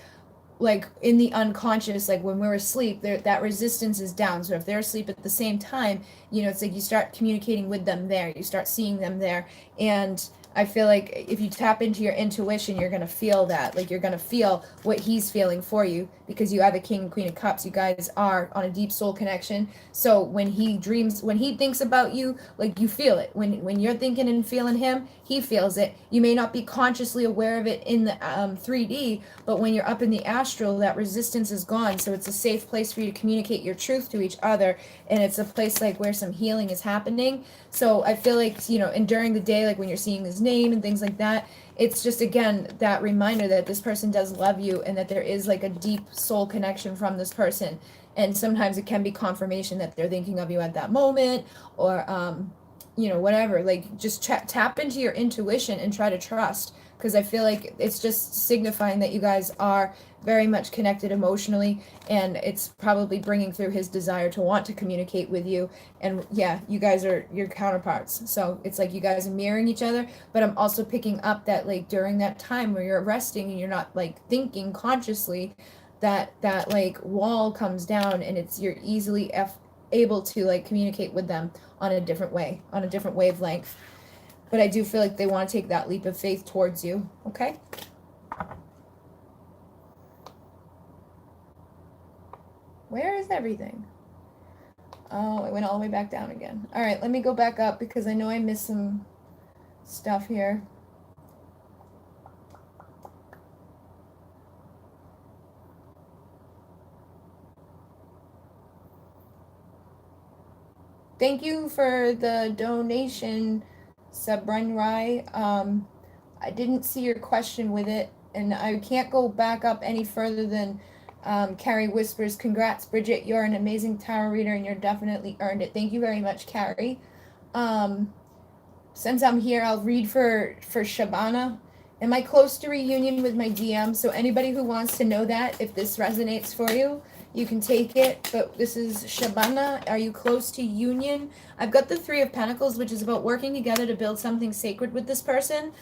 like in the unconscious, like when we're asleep, that resistance is down. So if they're asleep at the same time, you know, it's like you start communicating with them there, you start seeing them there. And I feel like if you tap into your intuition, you're going to feel that. Like you're going to feel what he's feeling for you, because you are the King and Queen of Cups. You guys are on a deep soul connection. So when he dreams, when he thinks about you, like you feel it. When you're thinking and feeling him, he feels it. You may not be consciously aware of it in the 3D, but when you're up in the astral, that resistance is gone. So it's a safe place for you to communicate your truth to each other. And it's a place like where some healing is happening. So I feel like, you know, and during the day, like when you're seeing his name and things like that, it's just, again, that reminder that this person does love you and that there is like a deep soul connection from this person. And sometimes it can be confirmation that they're thinking of you at that moment, or, you know, whatever. Like just tap into your intuition and try to trust, because I feel like it's just signifying that you guys are very much connected emotionally, and it's probably bringing through his desire to want to communicate with you. And yeah, you guys are your counterparts, so it's like you guys are mirroring each other. But I'm also picking up that like during that time where you're resting and you're not like thinking consciously, that like wall comes down, and it's you're easily able to like communicate with them on a different way, on a different wavelength. But I do feel like they want to take that leap of faith towards you, okay? Where is everything? Oh, it went all the way back down again. All right, let me go back up because I know I missed some stuff here. Thank you for the donation, Sabran Rai. I didn't see your question with it, and I can't go back up any further than Carrie whispers, congrats, Bridget, you're an amazing tarot reader and you're definitely earned it. Thank you very much, Carrie. Since I'm here, I'll read for Shabana. Am I close to reunion with my DM? So anybody who wants to know that, if this resonates for you, you can take it. But this is Shabana. Are you close to union? I've got the Three of Pentacles, which is about working together to build something sacred with this person.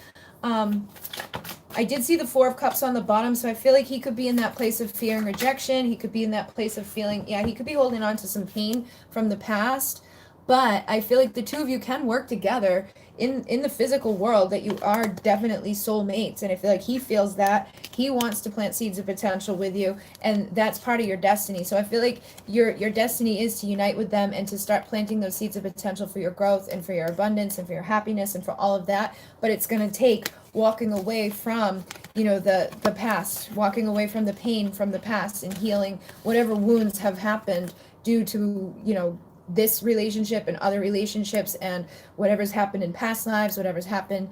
I did see the Four of Cups on the bottom, so I feel like he could be in that place of fear and rejection. He could be in that place of feeling, yeah, he could be holding on to some pain from the past. But I feel like the two of you can work together in the physical world, that you are definitely soulmates. And I feel like he feels that. He wants to plant seeds of potential with you, and that's part of your destiny. So I feel like your destiny is to unite with them and to start planting those seeds of potential for your growth and for your abundance and for your happiness and for all of that. But it's going to take walking away from, you know, the past, walking away from the pain from the past, and healing whatever wounds have happened due to, you know, this relationship and other relationships, and whatever's happened in past lives, whatever's happened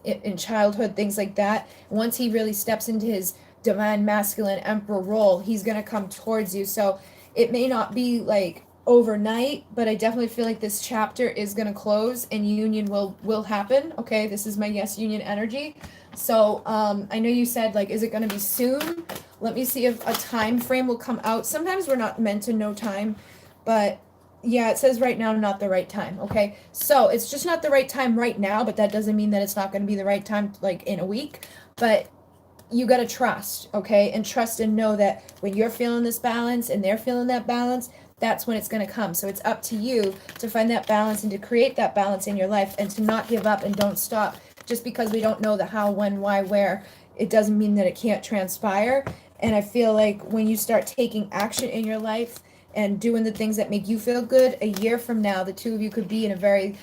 in childhood, things like that. Once he really steps into his divine masculine emperor role, he's going to come towards you. So it may not be like overnight, but I definitely feel like this chapter is going to close and union will happen. Okay, this is my yes union energy. So I know you said, like, is it going to be soon? Let me see if a time frame will come out. Sometimes we're not meant to know time, but yeah, it says right now, not the right time. Okay, so it's just not the right time right now, but that doesn't mean that it's not going to be the right time like in a week. But you got to trust, okay, and trust and know that when you're feeling this balance and they're feeling that balance, that's when it's going to come. So it's up to you to find that balance and to create that balance in your life, and to not give up and don't stop. Just because we don't know the how, when, why, where, it doesn't mean that it can't transpire. And I feel like when you start taking action in your life and doing the things that make you feel good, a year from now, the two of you could be in a very,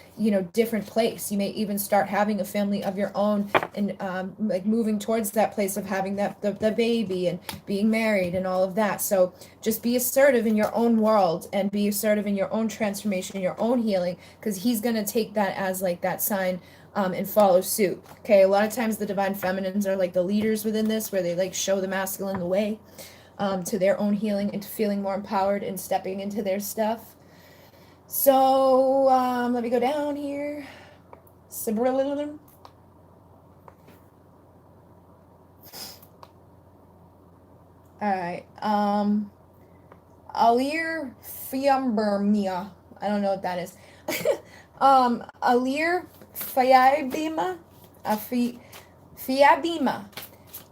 different place. You may even start having a family of your own, and like moving towards that place of having the baby and being married and all of that. So just be assertive in your own world and be assertive in your own transformation, your own healing, because he's going to take that as like that sign, and follow suit. Okay, a lot of times the divine feminines are like the leaders within this, where they like show the masculine the way, to their own healing and to feeling more empowered and stepping into their stuff. So let me go down here. All right. Alir Fiambermia. I don't know what that is. Alir Fiabima. Fiabima.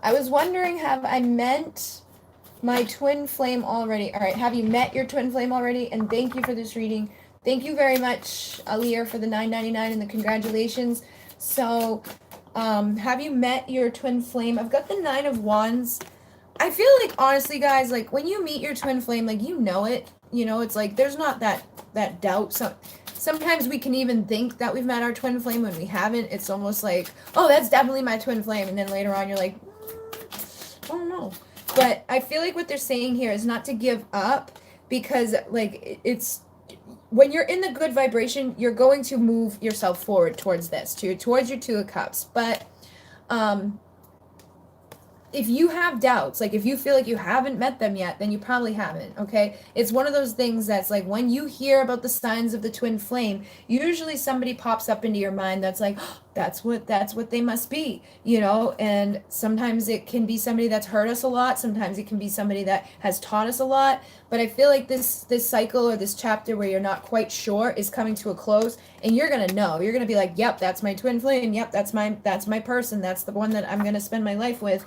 I was wondering, have I met my twin flame already? All right, have you met your twin flame already? And thank you for this reading. Thank you very much, Alir, for the $9.99 and the congratulations. So, have you met your twin flame? I've got the 9 of Wands. I feel like, honestly, guys, like when you meet your twin flame, like it. It's like there's not that doubt. So sometimes we can even think that we've met our twin flame when we haven't. It's almost like, oh, that's definitely my twin flame, and then later on you're like, I don't know. But I feel like what they're saying here is not to give up, because like it's when you're in the good vibration, you're going to move yourself forward towards this, towards your 2 of Cups. But if you have doubts, like if you feel like you haven't met them yet, then you probably haven't, okay? It's one of those things that's like when you hear about the signs of the twin flame, usually somebody pops up into your mind that's like, oh, that's what they must be, and sometimes it can be somebody that's hurt us a lot, sometimes it can be somebody that has taught us a lot, but I feel like this cycle or this chapter where you're not quite sure is coming to a close, and you're gonna know. You're gonna be like, yep, that's my twin flame, yep, that's my person, that's the one that I'm gonna spend my life with.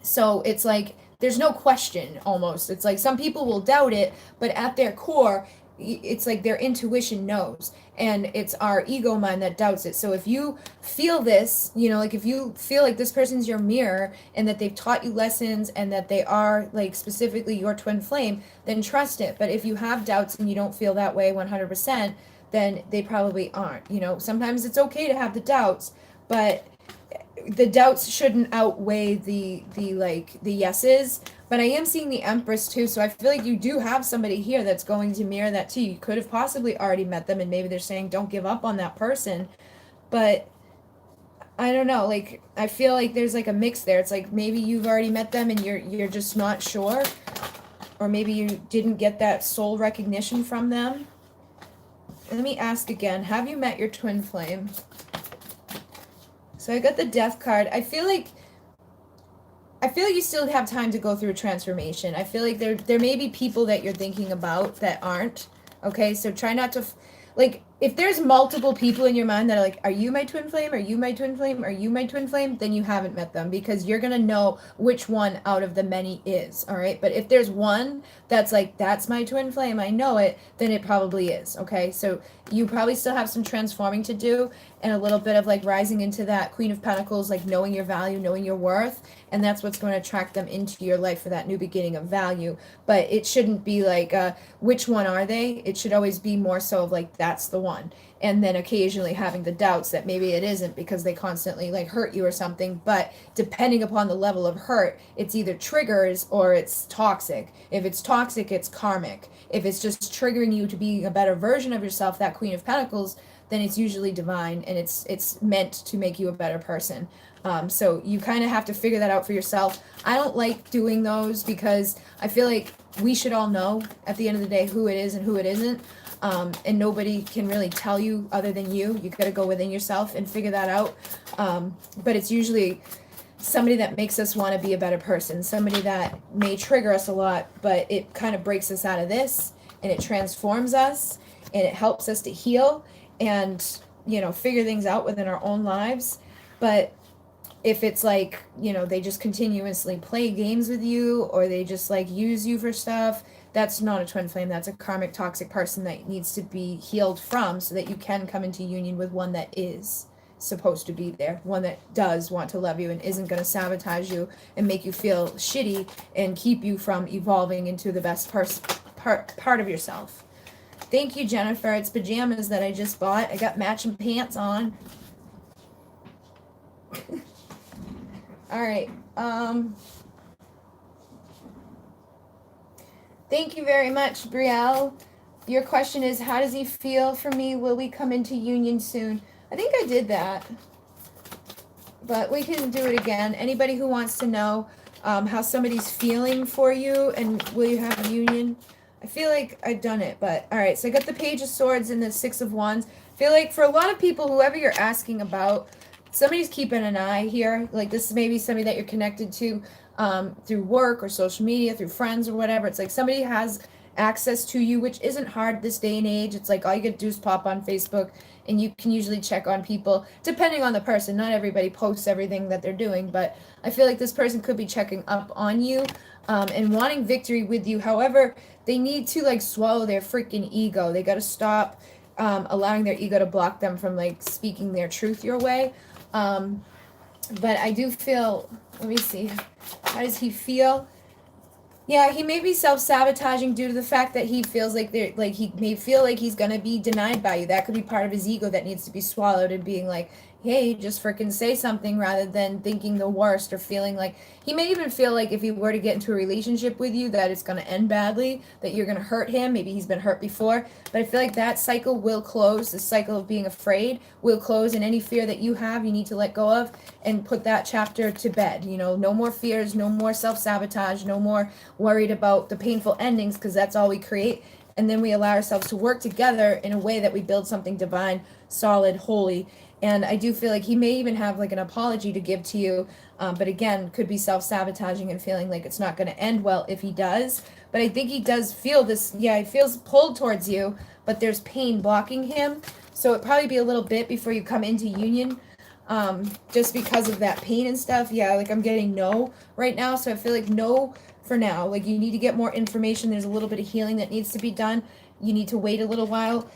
So it's like there's no question. Almost, it's like some people will doubt it, but at their core it's like their intuition knows, and it's our ego mind that doubts it. So if you feel this, like if you feel like this person's your mirror and that they've taught you lessons and that they are like specifically your twin flame, then trust it. But if you have doubts and you don't feel that way 100%, then they probably aren't. Sometimes it's okay to have the doubts, but the doubts shouldn't outweigh the yeses. But I am seeing the Empress too, so I feel like you do have somebody here that's going to mirror that too. You could have possibly already met them, and maybe they're saying don't give up on that person. But I don't know, like I feel like there's like a mix there. It's like maybe you've already met them and you're just not sure, or maybe you didn't get that soul recognition from them. Let me ask again, have you met your twin flame? So I got the Death card. I feel like you still have time to go through a transformation. I feel like there may be people that you're thinking about that aren't. Okay, so try not to, like, if there's multiple people in your mind that are like, are you my twin flame? Are you my twin flame? Are you my twin flame? Then you haven't met them, because you're going to know which one out of the many is, all right? But if there's one that's like, that's my twin flame, I know it, then it probably is, okay? So you probably still have some transforming to do, and a little bit of like rising into that Queen of Pentacles, like knowing your value, knowing your worth, and that's what's going to attract them into your life for that new beginning of value. But it shouldn't be like, which one are they? It should always be more so of like, that's the one. And then occasionally having the doubts that maybe it isn't, because they constantly like hurt you or something. But depending upon the level of hurt, it's either triggers or it's toxic. If it's toxic, it's karmic. If it's just triggering you to be a better version of yourself, that Queen of Pentacles, then it's usually divine, and it's meant to make you a better person. So you kind of have to figure that out for yourself. I don't like doing those because I feel like we should all know at the end of the day who it is and who it isn't. And nobody can really tell you other than you. You got to go within yourself and figure that out. But it's usually somebody that makes us want to be a better person, somebody that may trigger us a lot, but it kind of breaks us out of this, and it transforms us, and it helps us to heal and, figure things out within our own lives. But if it's like, they just continuously play games with you, or they just like use you for stuff, that's not a twin flame. That's a karmic toxic person that needs to be healed from, so that you can come into union with one that is. supposed to be there, one that does want to love you and isn't going to sabotage you and make you feel shitty and keep you from evolving into the best part of yourself. Thank you, Jennifer. It's pajamas that I just bought. I got matching pants on. All right. Thank you very much, Brielle. Your question is, how does he feel for me? Will we come into union soon? I think I did that, but we can do it again. Anybody who wants to know how somebody's feeling for you and will you have a union? I feel like I've done it, but all right. So I got the Page of Swords and the Six of Wands. I feel like for a lot of people, whoever you're asking about, somebody's keeping an eye here. Like this is maybe somebody that you're connected to through work or social media, through friends or whatever. It's like somebody has access to you, which isn't hard this day and age. It's like all you gotta do is pop on Facebook and you can usually check on people depending on the person. Not everybody posts everything that they're doing, but I feel like this person could be checking up on you and wanting victory with you. However, they need to like swallow their freaking ego. They got to stop allowing their ego to block them from like speaking their truth your way. But I do feel, let me see, how does he feel? Yeah, he may be self-sabotaging due to the fact that he feels like he may feel like he's gonna be denied by you. That could be part of his ego that needs to be swallowed and being like, hey, just freaking say something rather than thinking the worst or feeling like he may even feel like if he were to get into a relationship with you that it's going to end badly, that you're going to hurt him. Maybe he's been hurt before, but I feel like that cycle will close. The cycle of being afraid will close, and any fear that you have, you need to let go of and put that chapter to bed. You know, no more fears, no more self-sabotage, no more worried about the painful endings, because that's all we create. And then we allow ourselves to work together in a way that we build something divine, solid, holy. And I do feel like he may even have like an apology to give to you, but again, could be self-sabotaging and feeling like it's not going to end well if he does. But I think he does feel this, yeah, he feels pulled towards you, but there's pain blocking him. So it'd probably be a little bit before you come into union, just because of that pain and stuff. Yeah, like I'm getting no right now, so I feel like no for now. Like you need to get more information. There's a little bit of healing that needs to be done. You need to wait a little while.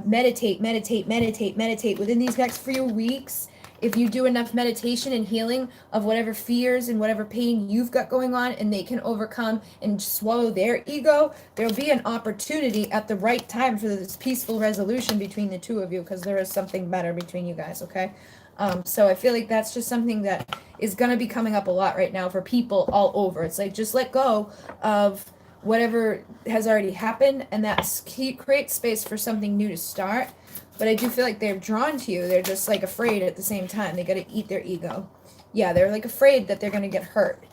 Meditate within these next few weeks. If you do enough meditation and healing of whatever fears and whatever pain you've got going on, and they can overcome and swallow their ego, there'll be an opportunity at the right time for this peaceful resolution between the two of you, because there is something better between you guys. Okay, so I feel like that's just something that is going to be coming up a lot right now for people all over. It's like, just let go of whatever has already happened, and that's create space for something new to start. But I do feel like they're drawn to you. They're just like afraid at the same time. They got to eat their ego. Yeah, they're like afraid that they're going to get hurt.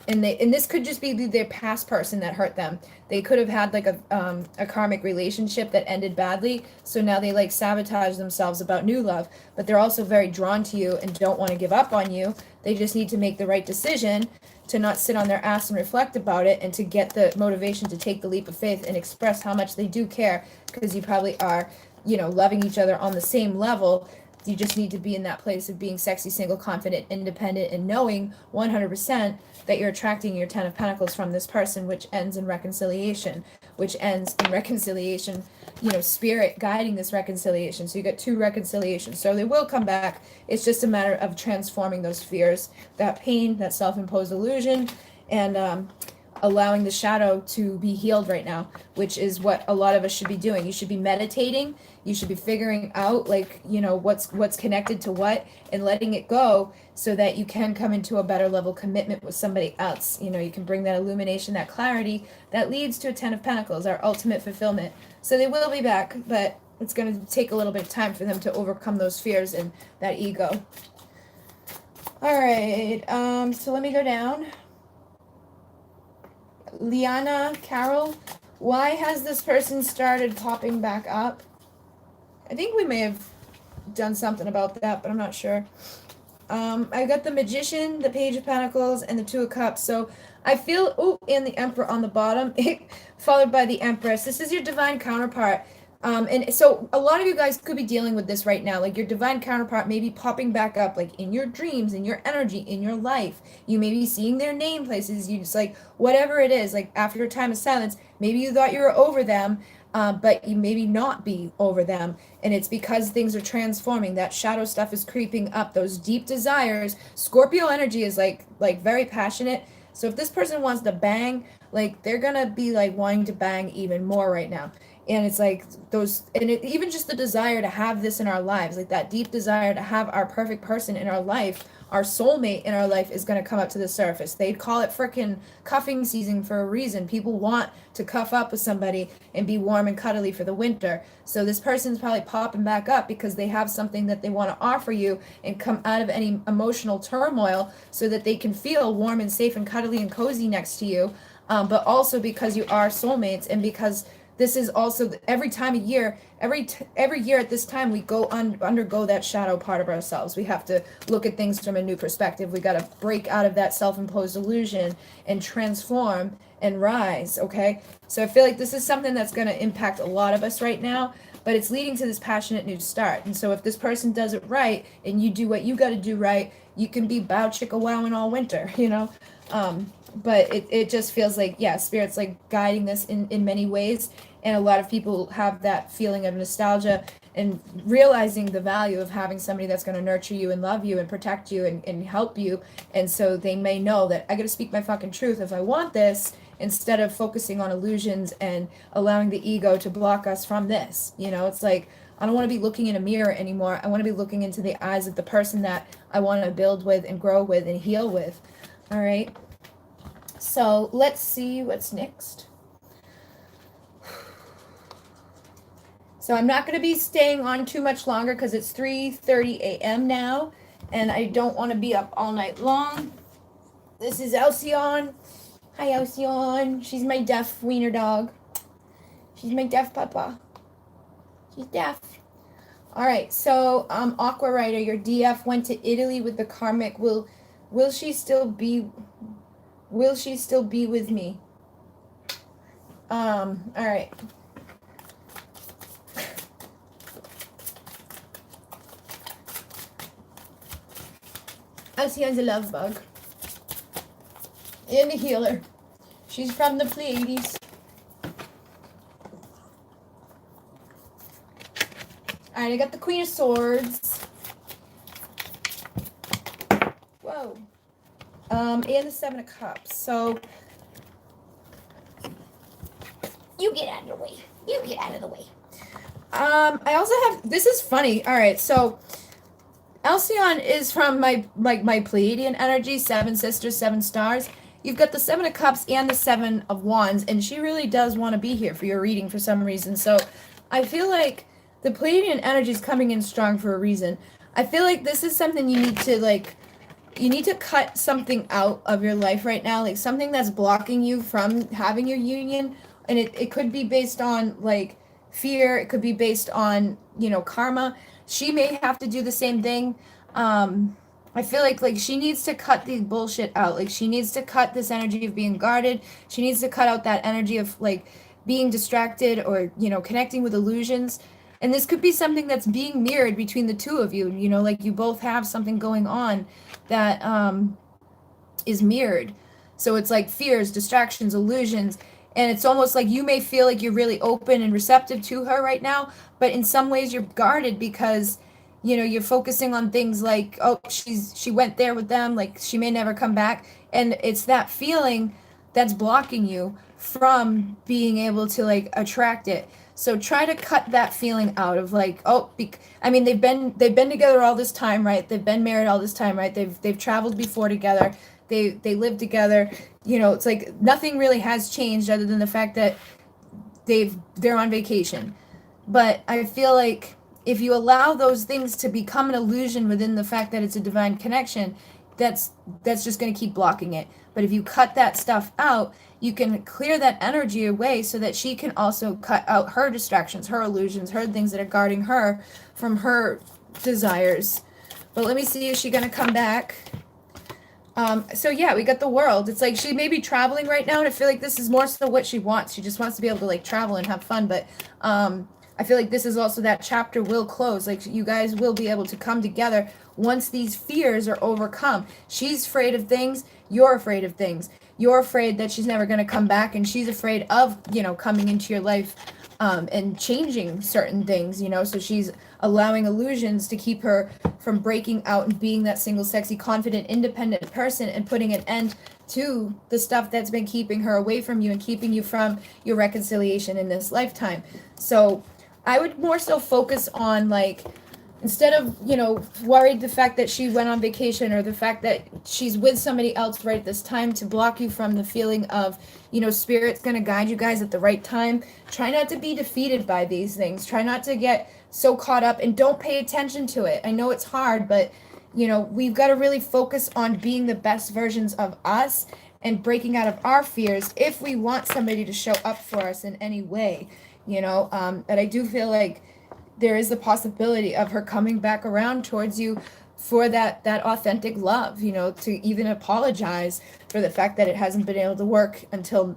And this could just be their past person that hurt them. They could have had like a karmic relationship that ended badly. So now they like sabotage themselves about new love, but they're also very drawn to you and don't want to give up on you. They just need to make the right decision to not sit on their ass and reflect about it, and to get the motivation to take the leap of faith and express how much they do care, because you probably are, you know, loving each other on the same level. You just need to be in that place of being sexy, single, confident, independent, and knowing 100% that you're attracting your 10 of Pentacles from this person, which ends in reconciliation, you know, spirit guiding this reconciliation. So you get 2 reconciliations. So they will come back. It's just a matter of transforming those fears, that pain, that self-imposed illusion, and allowing the shadow to be healed right now, which is what a lot of us should be doing. You should be meditating. You should be figuring out, like, you know, what's connected to what, and letting it go, so that you can come into a better level commitment with somebody else. You know, you can bring that illumination, that clarity that leads to a 10 of Pentacles, our ultimate fulfillment. So they will be back, but it's going to take a little bit of time for them to overcome those fears and that ego. All right, so let me go down. Liana Carol, why has this person started popping back up? I think we may have done something about that, but I'm not sure. I got the Magician, the Page of Pentacles, and the 2 of Cups. So I feel, and the Emperor on the bottom, followed by the Empress. This is your divine counterpart. And so a lot of you guys could be dealing with this right now. Like your divine counterpart may be popping back up, like in your dreams, in your energy, in your life. You may be seeing their name places. You just like, whatever it is, like after a time of silence, maybe you thought you were over them, but you maybe not be over them. And it's because things are transforming. That shadow stuff is creeping up. Those deep desires. Scorpio energy is like very passionate. So if this person wants to bang, like they're gonna be like wanting to bang even more right now. And it's like those, and even just the desire to have this in our lives, like that deep desire to have our perfect person in our life, our soulmate in our life, is going to come up to the surface. They'd call it frickin' cuffing season for a reason. People want to cuff up with somebody and be warm and cuddly for the winter. So this person's probably popping back up because they have something that they want to offer you and come out of any emotional turmoil so that they can feel warm and safe and cuddly and cozy next to you. But also because you are soulmates, and because this is also every time of year, every year at this time, we go undergo that shadow part of ourselves. We have to look at things from a new perspective. We got to break out of that self-imposed illusion and transform and rise. Okay, so I feel like this is something that's going to impact a lot of us right now, but it's leading to this passionate new start. And so if this person does it right and you do what you got to do right, you can be bow chicka wowing all winter, you know. But it just feels like, yeah, Spirit's like guiding this in many ways. And a lot of people have that feeling of nostalgia and realizing the value of having somebody that's going to nurture you and love you and protect you and help you. And so they may know that I got to speak my fucking truth if I want this, instead of focusing on illusions and allowing the ego to block us from this. You know, it's like, I don't want to be looking in a mirror anymore. I want to be looking into the eyes of the person that I want to build with and grow with and heal with. All right. So let's see what's next. So I'm not going to be staying on too much longer because it's 3:30 a.m. now, and I don't want to be up all night long. This is Alcyon. Hi, Alcyon. She's my deaf wiener dog. She's my deaf papa. She's deaf. All right, so Aqua Rider, your DF went to Italy with the karmic. Will she still be with me? All right. Alcyon's a love bug. And a healer. She's from the Pleiades. Alright, I got the Queen of Swords. Whoa. And the Seven of Cups. So, you get out of the way. You get out of the way. I also have, this is funny. Alright, so Alcyon is from my Pleiadian energy, 7 sisters, 7 stars. You've got the 7 of Cups and the 7 of Wands, and she really does want to be here for your reading for some reason. So I feel like the Pleiadian energy is coming in strong for a reason. I feel like this is something you need to cut something out of your life right now, like something that's blocking you from having your union. And it could be based on like fear. It could be based on, karma. She may have to do the same thing. I feel like she needs to cut the bullshit out. Like she needs to cut this energy of being guarded. She needs to cut out that energy of like being distracted or, connecting with illusions. And this could be something that's being mirrored between the two of you. Like you both have something going on that is mirrored. So it's like fears, distractions, illusions. And it's almost like you may feel like you're really open and receptive to her right now, but in some ways you're guarded because, you're focusing on things like, oh, she went there with them, like she may never come back. And it's that feeling that's blocking you from being able to like attract it. So try to cut that feeling out of like, they've been together all this time, right? They've been married all this time, right? They've traveled before together. They live together. It's like nothing really has changed other than the fact that they're on vacation. But I feel like if you allow those things to become an illusion within the fact that it's a divine connection, that's just going to keep blocking it. But if you cut that stuff out, you can clear that energy away so that she can also cut out her distractions, her illusions, her things that are guarding her from her desires. But let me see, is she going to come back? So yeah, we got the World. It's like she may be traveling right now, and I feel like this is more so what she wants. She just wants to be able to like travel and have fun. But I feel like this is also that chapter will close. Like you guys will be able to come together once these fears are overcome. She's afraid of things. You're afraid of things. You're afraid that she's never going to come back, and she's afraid of, coming into your life and changing certain things, you know, so she's allowing illusions to keep her from breaking out and being that single, sexy, confident, independent person and putting an end to the stuff that's been keeping her away from you and keeping you from your reconciliation in this lifetime. So I would more so focus on, like, instead of, you know, worried the fact that she went on vacation or the fact that she's with somebody else right at this time, to block you from the feeling of, you know, spirit's going to guide you guys at the right time. Try not to be defeated by these things. Try not to get so caught up, and don't pay attention to it. I know it's hard, but, you know, we've got to really focus on being the best versions of us and breaking out of our fears if we want somebody to show up for us in any way, you know. And I do feel like there is the possibility of her coming back around towards you for that authentic love, you know, to even apologize for the fact that it hasn't been able to work until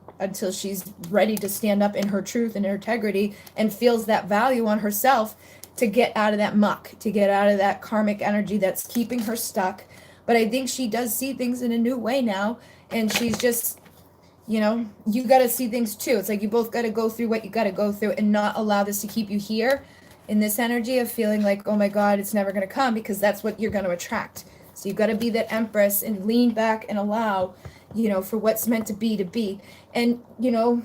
she's ready to stand up in her truth and her integrity and feels that value on herself, to get out of that muck, to get out of that karmic energy that's keeping her stuck. But I think she does see things in a new way now, and she's just, you know, you got to see things too. It's like you both got to go through what you got to go through and not allow this to keep you here in this energy of feeling like, oh my God, it's never going to come, because that's what you're going to attract. So you've got to be that empress and lean back and allow, you know, for what's meant to be. And, you know,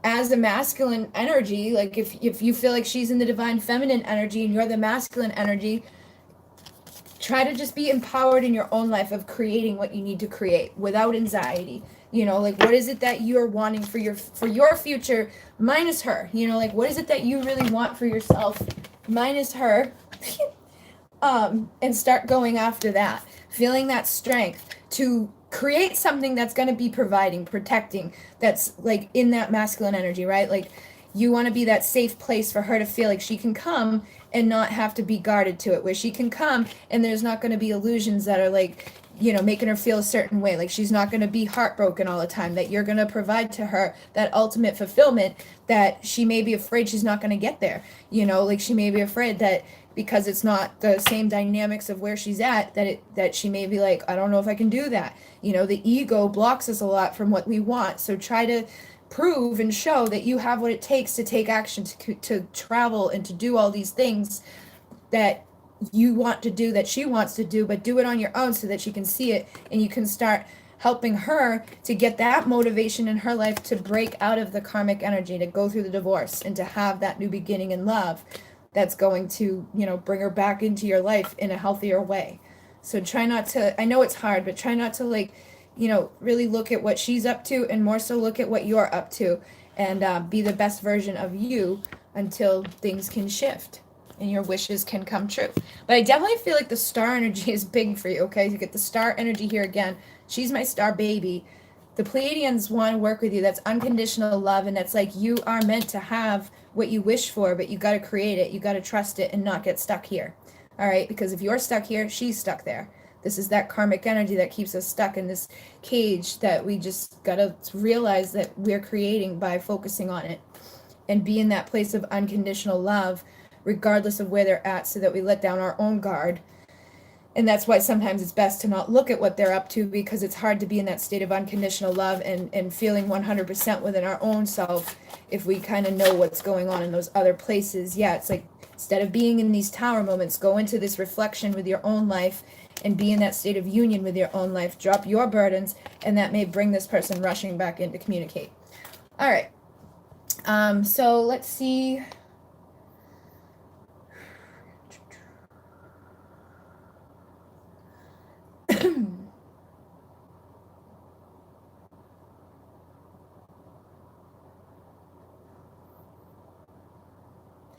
as a masculine energy, like if you feel like she's in the divine feminine energy and you're the masculine energy, try to just be empowered in your own life of creating what you need to create without anxiety. You know, like, what is it that you're wanting for your future minus her? You know, like, what is it that you really want for yourself minus her? And start going after that, feeling that strength to create something that's going to be providing, protecting, that's like in that masculine energy, right? Like, you want to be that safe place for her to feel like she can come and not have to be guarded to it, where she can come and there's not going to be illusions that are like, you know, making her feel a certain way. Like, she's not going to be heartbroken all the time, that you're going to provide to her that ultimate fulfillment that she may be afraid she's not going to get there. You know, like, she may be afraid that because it's not the same dynamics of where she's at, that she may be like, I don't know if I can do that. You know, the ego blocks us a lot from what we want. So try to prove and show that you have what it takes to take action, to travel and to do all these things that you want to do, that she wants to do, but do it on your own so that she can see it, and you can start helping her to get that motivation in her life to break out of the karmic energy, to go through the divorce and to have that new beginning in love that's going to, you know, bring her back into your life in a healthier way. So try not to, I know it's hard, but try not to, like, you know, really look at what she's up to, and more so look at what you're up to, and be the best version of you until things can shift and your wishes can come true. But I definitely feel like the star energy is big for you, okay? You get the star energy here again. She's my star baby. The Pleiadians want to work with you. That's unconditional love, and that's like, you are meant to have what you wish for, but you got to create it. You got to trust it and not get stuck here. All right? Because if you're stuck here, she's stuck there. This is that karmic energy that keeps us stuck in this cage that we just got to realize that we're creating by focusing on it and be in that place of unconditional love, regardless of where they're at, so that we let down our own guard. And that's why sometimes it's best to not look at what they're up to, because it's hard to be in that state of unconditional love and feeling 100% within our own self if we kind of know what's going on in those other places. Yeah, it's like, instead of being in these tower moments, go into this reflection with your own life and be in that state of union with your own life. Drop your burdens, and that may bring this person rushing back in to communicate. All right. So let's see.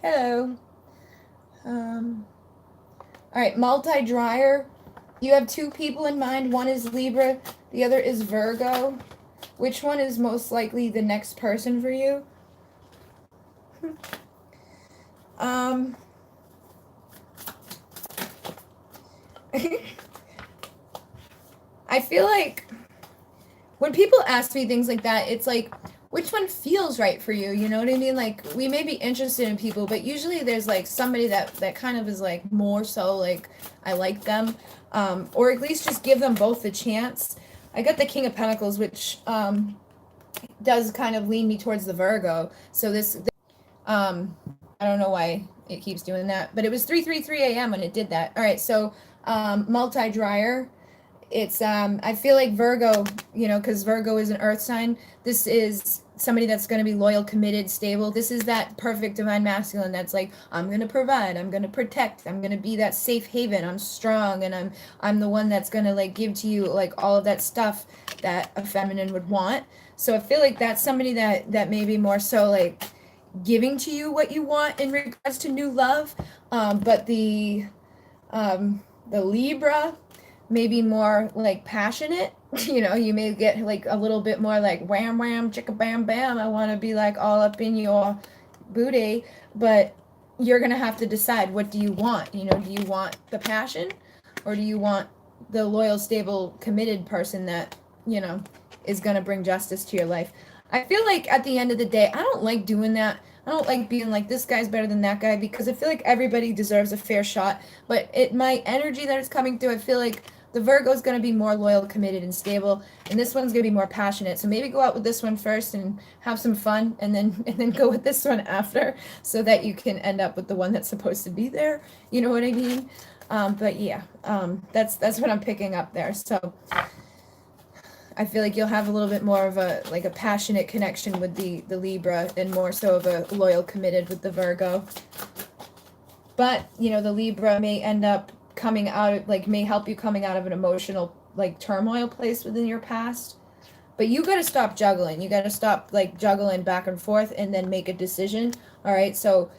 Hello. All right, multi-dryer. You have two people in mind. One is Libra, the other is Virgo. Which one is most likely the next person for you? I feel like when people ask me things like that, it's like, which one feels right for you? You know what I mean? Like, we may be interested in people, but usually there's like somebody that kind of is like more so like, I like them, or at least just give them both the chance. I got the King of Pentacles, which does kind of lean me towards the Virgo. So this I don't know why it keeps doing that, but it was 3:33 a.m. when it did that. All right, so multi-dryer. It's I feel like Virgo, you know, because Virgo is an earth sign. This is somebody that's going to be loyal, committed, stable. This is that perfect divine masculine that's like, I'm going to provide, I'm going to protect, I'm going to be that safe haven, I'm strong, and I'm the one that's going to like give to you like all of that stuff that a feminine would want. So I feel like that's somebody that maybe more so like giving to you what you want in regards to new love. But the Libra may be more like passionate. You know, you may get like a little bit more like wham wham chicka bam bam, I want to be like all up in your booty. But you're gonna have to decide, what do you want? You know, do you want the passion, or do you want the loyal, stable, committed person that, you know, is gonna bring justice to your life? I feel like at the end of the day, I don't like doing that. I don't like being like, this guy's better than that guy, because I feel like everybody deserves a fair shot. But my energy that is coming through, I feel like the Virgo is going to be more loyal, committed, and stable, and this one's going to be more passionate. So maybe go out with this one first and have some fun, and then go with this one after, so that you can end up with the one that's supposed to be there. You know what I mean? But yeah, that's what I'm picking up there. So I feel like you'll have a little bit more of a like a passionate connection with the Libra, and more so of a loyal, committed with the Virgo. But you know, the Libra may end up coming out of, like, may help you coming out of an emotional like turmoil place within your past. But you got to stop juggling. You got to stop like juggling back and forth, and then make a decision. All right, so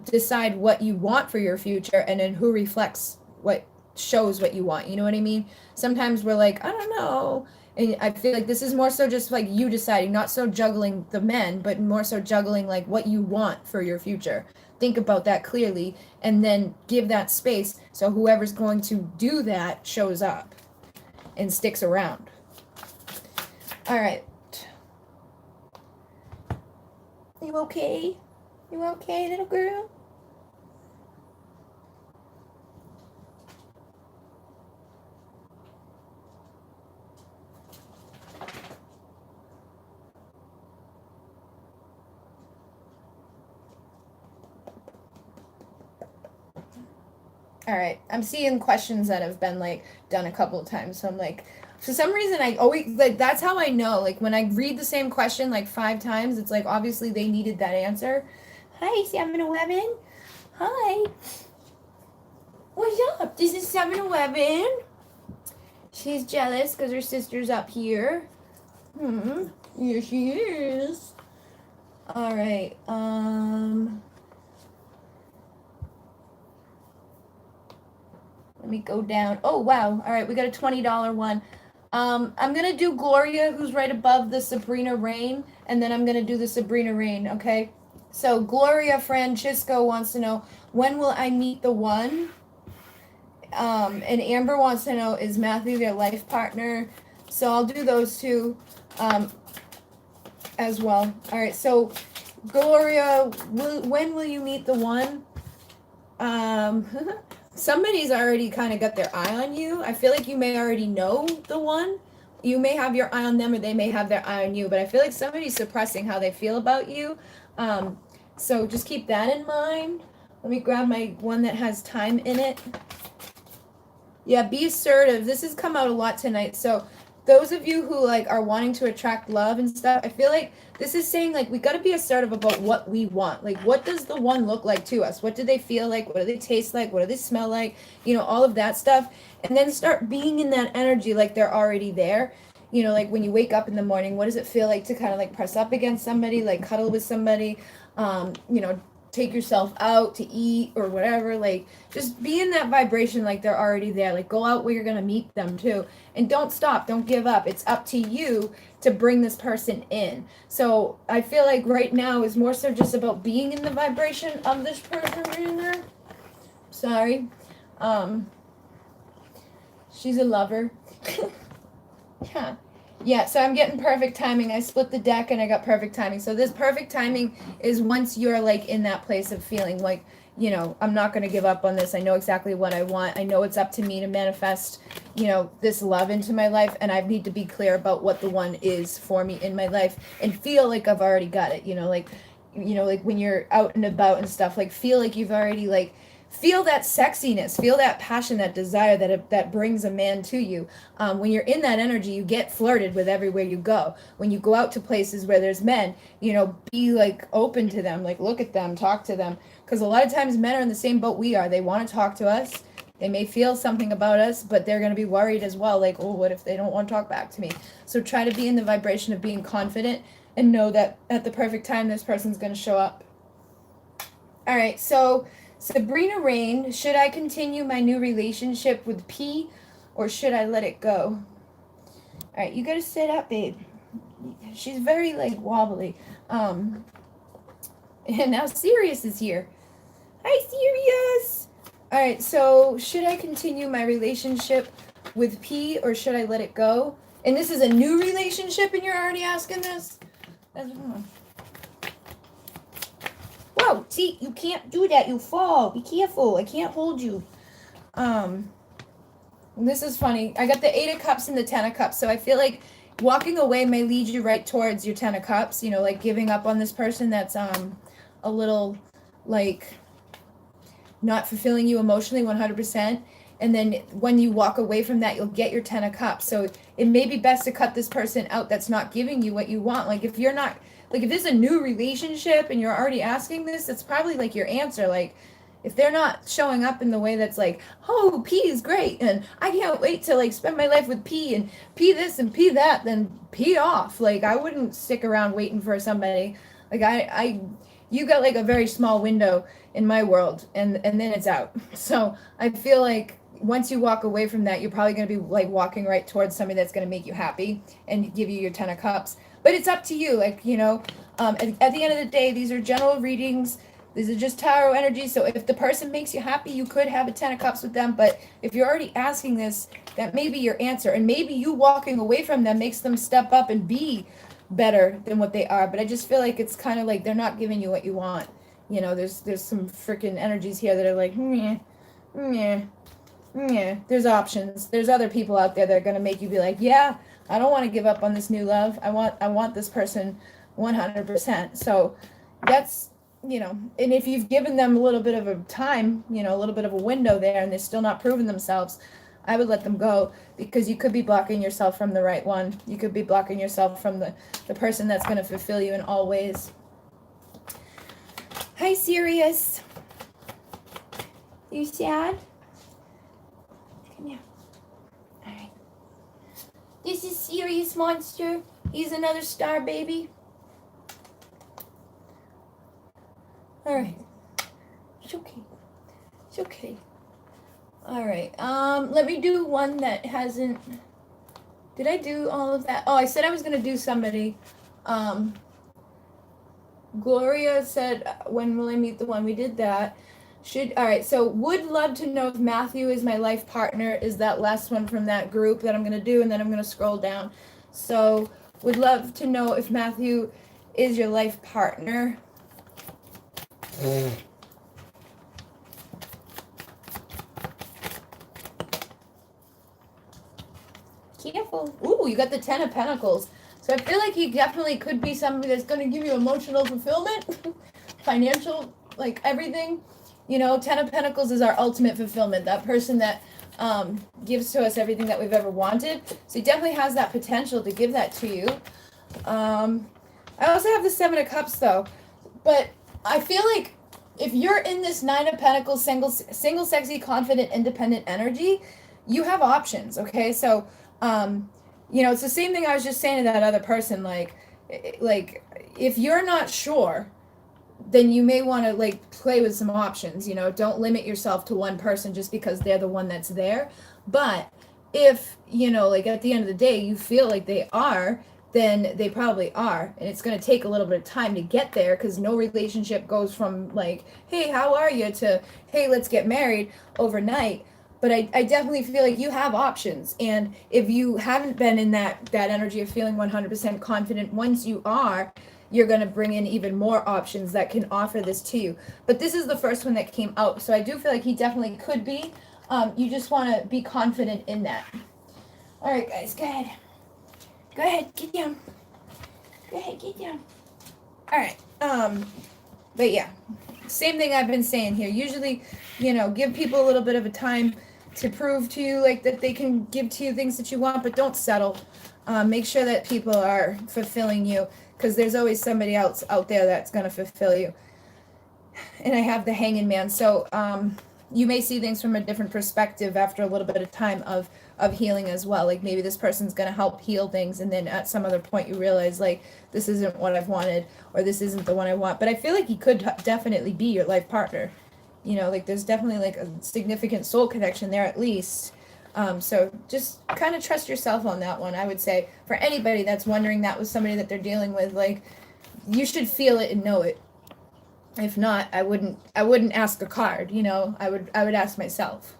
decide what you want for your future, and then who reflects what, shows what you want. You know what I mean? Sometimes we're like, I don't know. And I feel like this is more so just like you deciding, not so juggling the men, but more so juggling like what you want for your future. Think about that clearly, and then give that space, so whoever's going to do that shows up and sticks around. All right. You okay? You okay, little girl? All right, I'm seeing questions that have been like done a couple of times, so I'm like, for some reason I always like, that's how I know, like when I read the same question like 5 times, it's like obviously they needed that answer. Hi 7-Eleven. Hi. What's up? This is 7-Eleven. She's jealous because her sister's up here. Here she is. All right. Let me go down. Oh, wow. All right, we got a $20 one. I'm going to do Gloria, who's right above the Sabrina Rain, and then I'm going to do the Sabrina Rain, okay? So Gloria Francisco wants to know, when will I meet the one? And Amber wants to know, is Matthew their life partner? So I'll do those two as well. All right, so Gloria, when will you meet the one? Somebody's already kind of got their eye on you. I feel like you may already know the one. You may have your eye on them, or they may have their eye on you, but I feel like somebody's suppressing how they feel about you. So just keep that in mind. Let me grab my one that has time in it. Yeah, be assertive. This has come out a lot tonight. So those of you who like are wanting to attract love and stuff, I feel like this is saying like we got to be assertive about what we want. Like, what does the one look like to us? What do they feel like? What do they taste like? What do they smell like? You know, all of that stuff. And then start being in that energy like they're already there. You know, like when you wake up in the morning, what does it feel like to kind of like press up against somebody, like cuddle with somebody, you know, take yourself out to eat or whatever. Like, just be in that vibration like they're already there. Like, go out where you're going to meet them too. And don't stop. Don't give up. It's up to you to bring this person in. So I feel like right now is more so just about being in the vibration of this person in there. Sorry. She's a lover. Yeah. Yeah, so I'm getting perfect timing. I split the deck and I got perfect timing. So this perfect timing is once you're like in that place of feeling like you know, I'm not going to give up on this. I know exactly what I want. I know it's up to me to manifest, you know, this love into my life. And I need to be clear about what the one is for me in my life and feel like I've already got it, you know, like when you're out and about and stuff, like feel like you've already like, feel that sexiness, feel that passion, that desire that brings a man to you. When you're in that energy, you get flirted with everywhere you go. When you go out to places where there's men, you know, be like open to them, like look at them, talk to them. Because a lot of times men are in the same boat we are. They want to talk to us. They may feel something about us, but they're going to be worried as well. Like, oh, what if they don't want to talk back to me? So try to be in the vibration of being confident and know that at the perfect time, this person's going to show up. All right, so Sabrina Rain, should I continue my new relationship with P or should I let it go? All right, you got to sit up, babe. She's very like wobbly. And now Sirius is here. Hi, Sirius. All right, so should I continue my relationship with P or should I let it go? And this is a new relationship and you're already asking this? Whoa, see, you can't do that. You fall. Be careful. I can't hold you. This is funny. I got the 8 of Cups and the 10 of Cups. So I feel like walking away may lead you right towards your 10 of Cups. You know, like giving up on this person that's a little, like, not fulfilling you emotionally 100%. And then when you walk away from that, you'll get your 10 of Cups. So it may be best to cut this person out that's not giving you what you want. Like, if you're not... Like, if this is a new relationship and you're already asking this, it's probably, like, your answer. Like, if they're not showing up in the way that's like, oh, P is great, and I can't wait to, like, spend my life with P, and P this and P that, then P off. Like, I wouldn't stick around waiting for somebody. Like, you got, like, a very small window in my world, and then it's out. So I feel like once you walk away from that, you're probably going to be, like, walking right towards somebody that's going to make you happy and give you your 10 of Cups. But it's up to you, like, you know, at the end of the day, these are general readings. These are just tarot energy. So if the person makes you happy, you could have a 10 of Cups with them. But if you're already asking this, that may be your answer. And maybe you walking away from them makes them step up and be better than what they are. But I just feel like it's kind of like they're not giving you what you want. You know, there's some freaking energies here that are like, meh, meh, meh. There's options. There's other people out there that are going to make you be like, yeah, I don't want to give up on this new love. I want this person 100%. So that's, you know, and if you've given them a little bit of a time, you know, a little bit of a window there and they're still not proving themselves, I would let them go, because you could be blocking yourself from the right one. You could be blocking yourself from the person that's going to fulfill you in all ways. Hi, Sirius. You sad? Come here. All right. This is Sirius Monster. He's another star baby. All right. It's okay. It's okay. All right. Let me do one that hasn't... Did I do all of that? Oh, I said I was going to do somebody. Gloria said, when will I meet the one? We did that. All right, so would love to know if Matthew is my life partner, is that last one from that group that I'm going to do, and then I'm going to scroll down. So would love to know if Matthew is your life partner. Careful. Ooh, you got the 10 of Pentacles. So I feel like he definitely could be somebody that's going to give you emotional fulfillment, financial, like everything. You know, 10 of Pentacles is our ultimate fulfillment. That person that gives to us everything that we've ever wanted. So he definitely has that potential to give that to you. I also have the 7 of Cups, though. But I feel like if you're in this 9 of Pentacles, single, sexy, confident, independent energy, you have options, okay? So, you know, it's the same thing I was just saying to that other person. Like if you're not sure, then you may want to, like, play with some options, you know? Don't limit yourself to one person just because they're the one that's there. But if, you know, like, at the end of the day, you feel like they are, then they probably are. And it's going to take a little bit of time to get there, because no relationship goes from, like, hey, how are you, to, hey, let's get married overnight. But I definitely feel like you have options. And if you haven't been in that energy of feeling 100% confident, once you are, you're going to bring in even more options that can offer this to you. But this is the first one that came out, so I do feel like he definitely could be. You just want to be confident in that. All right, guys, go ahead. Go ahead, get down. Go ahead, get down. All right. But yeah, same thing I've been saying here. Usually, give people a little bit of a time to prove to you like that they can give to you things that you want, but don't settle. Make sure that people are fulfilling you, because there's always somebody else out there that's going to fulfill you. And I have the Hanging Man. So you may see things from a different perspective after a little bit of time of healing as well. Like maybe this person's going to help heal things, and then at some other point you realize like this isn't what I've wanted, or this isn't the one I want. But I feel like he could definitely be your life partner. Like there's definitely like a significant soul connection there at least. So just kind of trust yourself on that one, I would say. For anybody that's wondering that was somebody that they're dealing with, like you should feel it and know it. If not, I wouldn't ask a card, I would ask myself.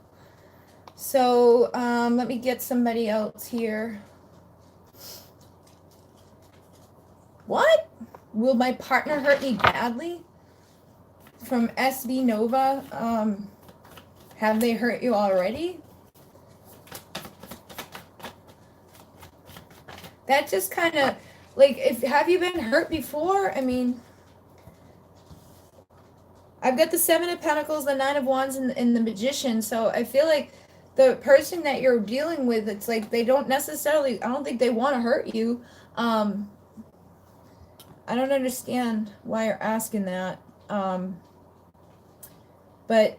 So let me get somebody else here. What? Will my partner hurt me badly? From SB Nova. Have they hurt you already? That just kind of like, have you been hurt before? I mean, I've got the Seven of Pentacles, the Nine of Wands, and the Magician. So I feel like the person that you're dealing with, it's like they don't necessarily, I don't think they want to hurt you. I don't understand why you're asking that. But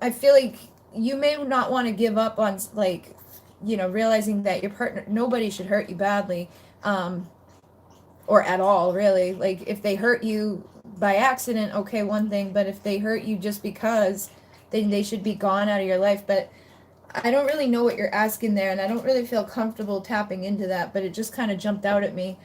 I feel like you may not want to give up on, like, realizing that your partner, nobody should hurt you badly, or at all, really. Like, if they hurt you by accident, okay, one thing, but if they hurt you just because, then they should be gone out of your life. But I don't really know what you're asking there, and I don't really feel comfortable tapping into that, but it just kind of jumped out at me.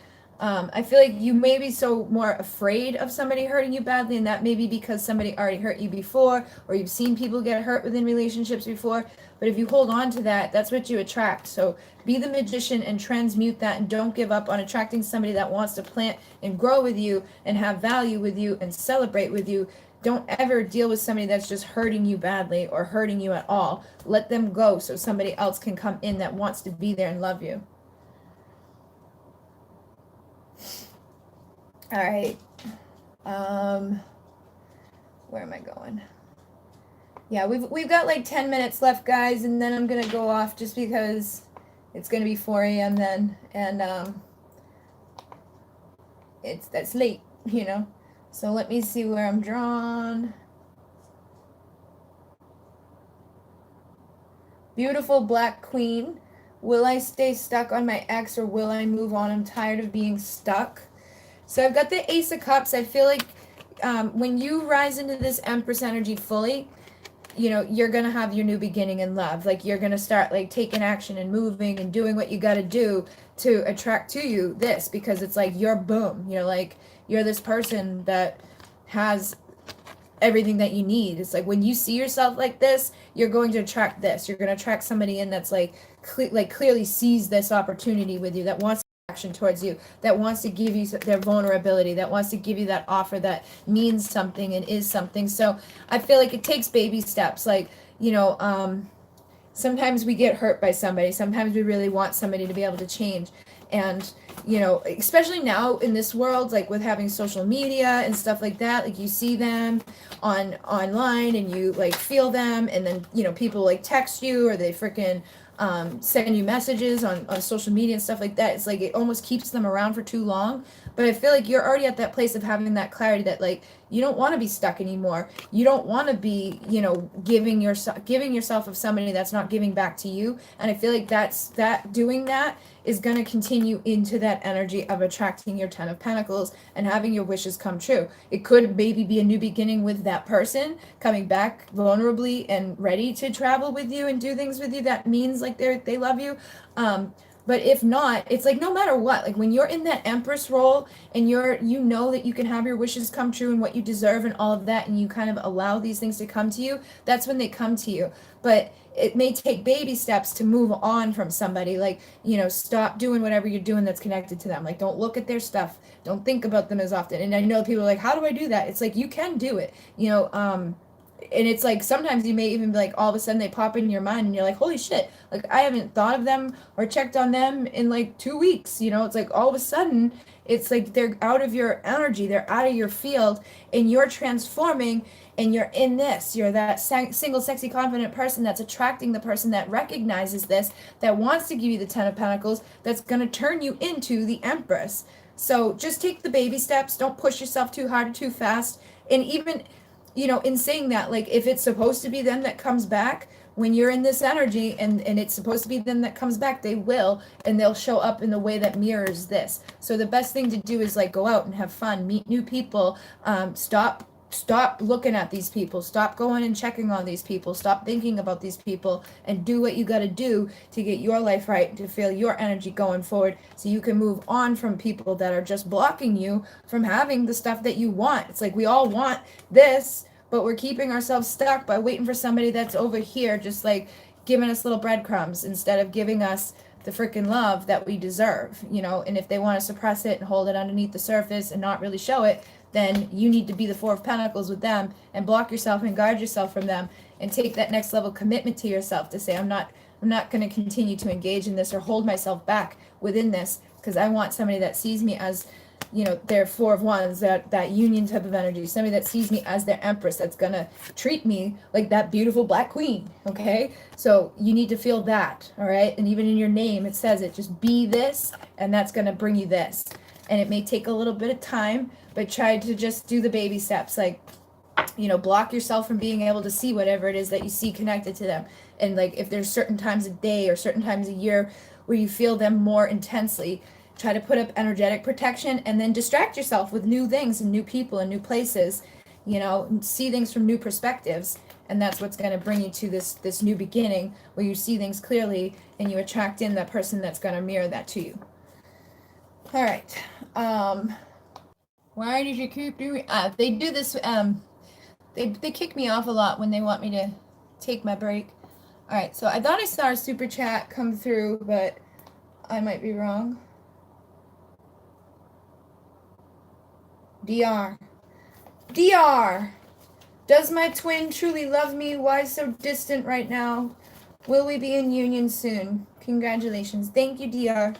I feel like you may be so more afraid of somebody hurting you badly, and that may be because somebody already hurt you before, or you've seen people get hurt within relationships before. But if you hold on to that, that's what you attract. So be the Magician and transmute that, and don't give up on attracting somebody that wants to plant and grow with you and have value with you and celebrate with you. Don't ever deal with somebody that's just hurting you badly or hurting you at all. Let them go so somebody else can come in that wants to be there and love you. All right. Where am I going? Yeah, we've got like 10 minutes left, guys, and then I'm gonna go off just because it's gonna be 4 a.m. then, and that's late, So let me see where I'm drawn. Beautiful Black Queen. Will I stay stuck on my ex, or will I move on? I'm tired of being stuck. So I've got the Ace of Cups. I feel like when you rise into this Empress energy fully, you're going to have your new beginning in love. Like, you're going to start, like, taking action and moving and doing what you got to do to attract to you this, because it's like, you're boom. You're this person that has everything that you need. It's like, when you see yourself like this, you're going to attract this. You're going to attract somebody in that's like clearly sees this opportunity with you, that wants action towards you, that wants to give you their vulnerability, that wants to give you that offer that means something and is something. So I feel like it takes baby steps. Like, sometimes we get hurt by somebody. Sometimes we really want somebody to be able to change. And, especially now in this world, like with having social media and stuff like that, like you see them online and you like feel them, and then, people like text you, or they freaking send you messages on social media and stuff like that. It's like it almost keeps them around for too long. But I feel like you're already at that place of having that clarity that, like, you don't want to be stuck anymore. You don't want to be, giving yourself of somebody that's not giving back to you. And I feel like doing that is going to continue into that energy of attracting your 10 of Pentacles and having your wishes come true. It could maybe be a new beginning with that person coming back vulnerably and ready to travel with you and do things with you. That means like they love you. But if not, it's like no matter what, like when you're in that Empress role and you know that you can have your wishes come true and what you deserve and all of that, and you kind of allow these things to come to you, that's when they come to you. But it may take baby steps to move on from somebody. Like, you know, stop doing whatever you're doing that's connected to them. Like, don't look at their stuff. Don't think about them as often. And I know people are like, how do I do that? It's like, you can do it, you know. And it's like sometimes you may even be like, all of a sudden they pop in your mind and you're like, holy shit, like I haven't thought of them or checked on them in like 2 weeks. You know, it's like all of a sudden it's like they're out of your energy, they're out of your field, and you're transforming, and you're in this. You're that single, sexy, confident person that's attracting the person that recognizes this, that wants to give you the 10 of Pentacles, that's going to turn you into the Empress. So just take the baby steps. Don't push yourself too hard or too fast. And even, you know, in saying that, like if it's supposed to be them that comes back, when you're in this energy and it's supposed to be them that comes back, they will, and they'll show up in the way that mirrors this. So the best thing to do is like go out and have fun, meet new people, stop looking at these people, stop going and checking on these people, stop thinking about these people, and do what you got to do to get your life right, to feel your energy going forward, so you can move on from people that are just blocking you from having the stuff that you want. It's like we all want this, but we're keeping ourselves stuck by waiting for somebody that's over here just like giving us little breadcrumbs instead of giving us the freaking love that we deserve, you know. And if they want to suppress it and hold it underneath the surface and not really show it, then you need to be the Four of Pentacles with them and block yourself and guard yourself from them and take that next level commitment to yourself to say, I'm not going to continue to engage in this or hold myself back within this, because I want somebody that sees me as, you know, their Four of Wands, that union type of energy, somebody that sees me as their Empress, that's going to treat me like that beautiful Black Queen, okay? So you need to feel that, all right? And even in your name, it says it, just be this, and that's going to bring you this. And it may take a little bit of time, but try to just do the baby steps, like, you know, block yourself from being able to see whatever it is that you see connected to them. And like if there's certain times a day or certain times a year where you feel them more intensely, try to put up energetic protection and then distract yourself with new things and new people and new places, you know, and see things from new perspectives. And that's what's going to bring you to this new beginning where you see things clearly and you attract in that person that's going to mirror that to you. All right. Why did you keep doing? They do this. They kick me off a lot when they want me to take my break. All right. So I thought I saw a super chat come through, but I might be wrong. DR. Does my twin truly love me? Why so distant right now? Will we be in union soon? Congratulations. Thank you, DR.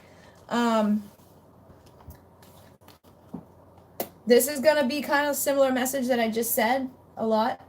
This is going to be kind of a similar message that I just said a lot.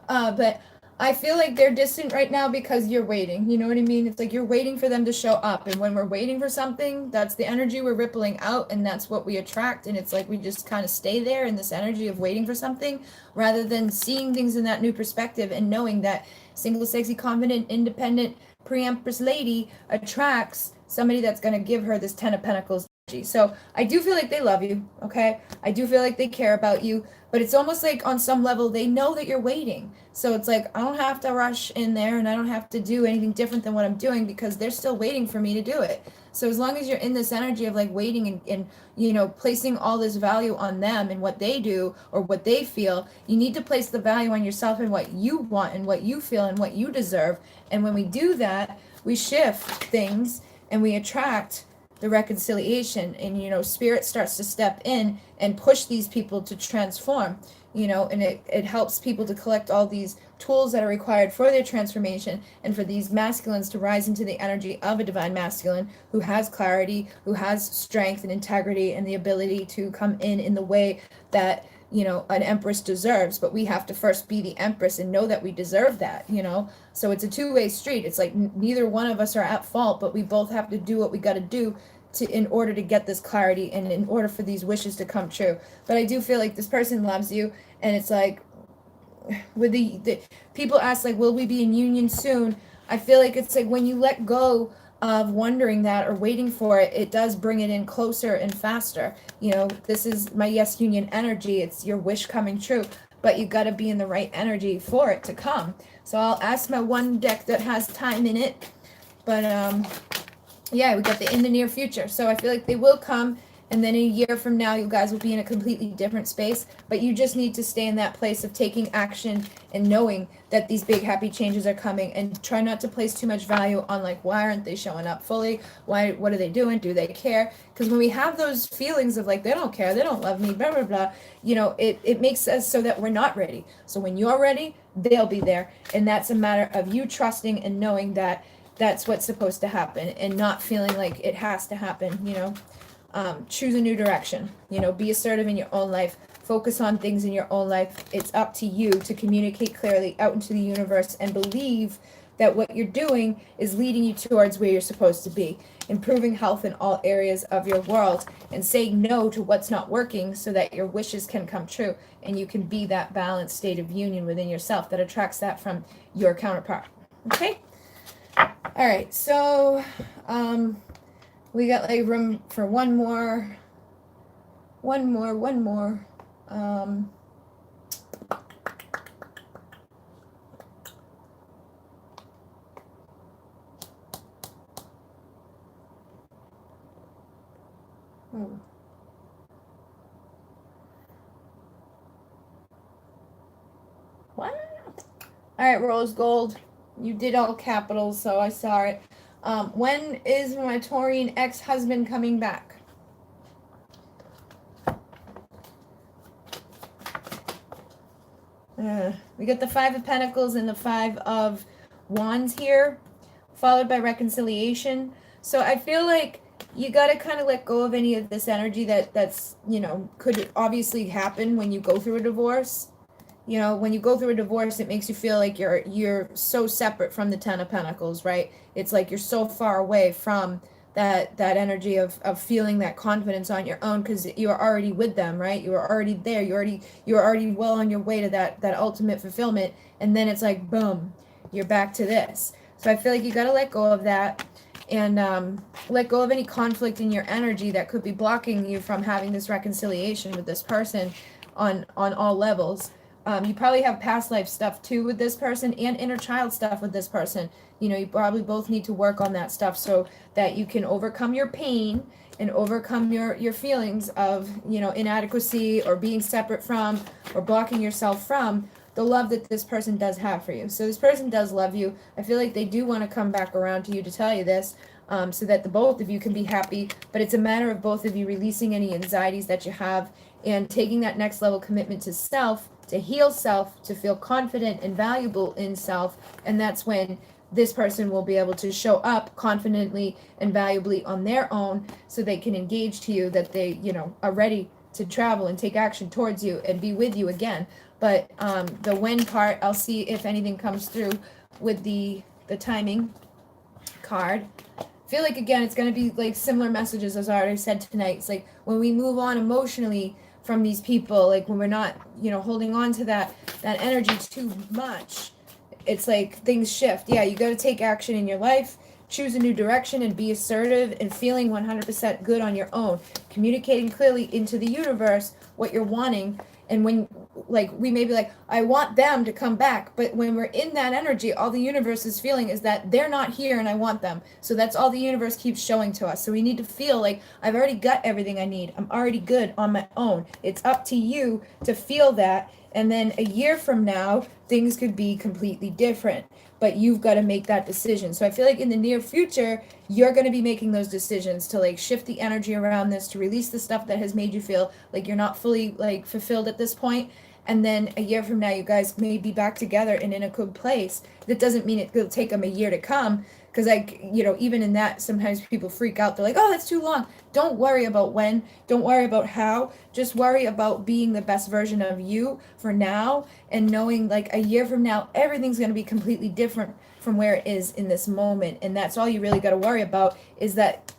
But I feel like they're distant right now because you're waiting. You know what I mean? It's like you're waiting for them to show up. And when we're waiting for something, that's the energy we're rippling out. And that's what we attract. And it's like we just kind of stay there in this energy of waiting for something rather than seeing things in that new perspective and knowing that single, sexy, confident, independent, pre-empress lady attracts somebody that's going to give her this 10 of Pentacles. So I do feel like they love you, okay? I do feel like they care about you, but it's almost like on some level they know that you're waiting. So it's like I don't have to rush in there and I don't have to do anything different than what I'm doing because they're still waiting for me to do it. So as long as you're in this energy of like waiting and you know, placing all this value on them and what they do or what they feel, you need to place the value on yourself and what you want and what you feel and what you deserve. And when we do that, we shift things and we attract the reconciliation, and you know, spirit starts to step in and push these people to transform, you know, and it helps people to collect all these tools that are required for their transformation and for these masculines to rise into the energy of a divine masculine who has clarity, who has strength and integrity and the ability to come in the way that, you know, an empress deserves. But we have to first be the empress and know that we deserve that, you know. So it's a two-way street. It's like neither one of us are at fault, but we both have to do what we got to do in order to get this clarity and in order for these wishes to come true. But I do feel like this person loves you, and it's like with the people ask like, will we be in union soon? I feel like it's like when you let go of wondering that or waiting for it, it does bring it in closer and faster. You know, this is my yes union energy. It's your wish coming true, but you got to be in the right energy for it to come. So I'll ask my one deck that has time in it, but Yeah, we got the in the near future. So I feel like they will come, and then a year from now, you guys will be in a completely different space. But you just need to stay in that place of taking action and knowing that these big happy changes are coming, and try not to place too much value on like, why aren't they showing up fully? What are they doing? Do they care? Because when we have those feelings of like, they don't care, they don't love me, blah, blah, blah, you know, it makes us so that we're not ready. So when you're ready, they'll be there. And that's a matter of you trusting and knowing that that's what's supposed to happen, and not feeling like it has to happen, you know. Choose a new direction, you know, be assertive in your own life, focus on things in your own life. It's up to you to communicate clearly out into the universe and believe that what you're doing is leading you towards where you're supposed to be, improving health in all areas of your world, and saying no to what's not working so that your wishes can come true, and you can be that balanced state of union within yourself that attracts that from your counterpart. Okay. All right, so we got like room for one more. What? All right, Rose Gold. You did all capitals, so I saw it. When is my Taurian ex-husband coming back? We got the Five of Pentacles and the Five of Wands here, followed by reconciliation. So I feel like you got to kind of let go of any of this energy that's, you know, could obviously happen when you go through a divorce. You know, when you go through a divorce, it makes you feel like you're so separate from the Ten of Pentacles, right? It's like you're so far away from that energy of feeling that confidence on your own, because you're already with them, right? You were already there. You're already well on your way to that ultimate fulfillment, and then it's like boom, you're back to this. So I feel like you got to let go of that, and let go of any conflict in your energy that could be blocking you from having this reconciliation with this person on all levels. You probably have past life stuff too with this person, and inner child stuff with this person. You know, you probably both need to work on that stuff so that you can overcome your pain and overcome your feelings of, you know, inadequacy or being separate from or blocking yourself from the love that this person does have for you. So this person does love you. I feel like they do want to come back around to you to tell you this, so that the both of you can be happy. But it's a matter of both of you releasing any anxieties that you have and taking that next level commitment to self, to heal self, to feel confident and valuable in self. And that's when this person will be able to show up confidently and valuably on their own, so they can engage to you, that they, you know, are ready to travel and take action towards you and be with you again. But the when part, I'll see if anything comes through with the timing card. I feel like, again, it's going to be like similar messages as I already said tonight. It's like when we move on emotionally from these people, like when we're not, you know, holding on to that energy too much, it's like things shift. Yeah, you got to take action in your life, choose a new direction, and be assertive and feeling 100% good on your own, communicating clearly into the universe what you're wanting. And when, like, we may be like, I want them to come back, but when we're in that energy, all the universe is feeling is that they're not here and I want them. So that's all the universe keeps showing to us. So we need to feel like I've already got everything I need. I'm already good on my own. It's up to you to feel that. And then a year from now, things could be completely different, but you've got to make that decision. So I feel like in the near future, you're going to be making those decisions to like shift the energy around this, to release the stuff that has made you feel like you're not fully like fulfilled at this point. And then a year from now, you guys may be back together and in a good place. That doesn't mean it'll take them a year to come, because, like, you know, even in that, sometimes people freak out. They're like, oh, that's too long. Don't worry about when. Don't worry about how. Just worry about being the best version of you for now, and knowing like a year from now, everything's going to be completely different from where it is in this moment. And that's all you really got to worry about, is that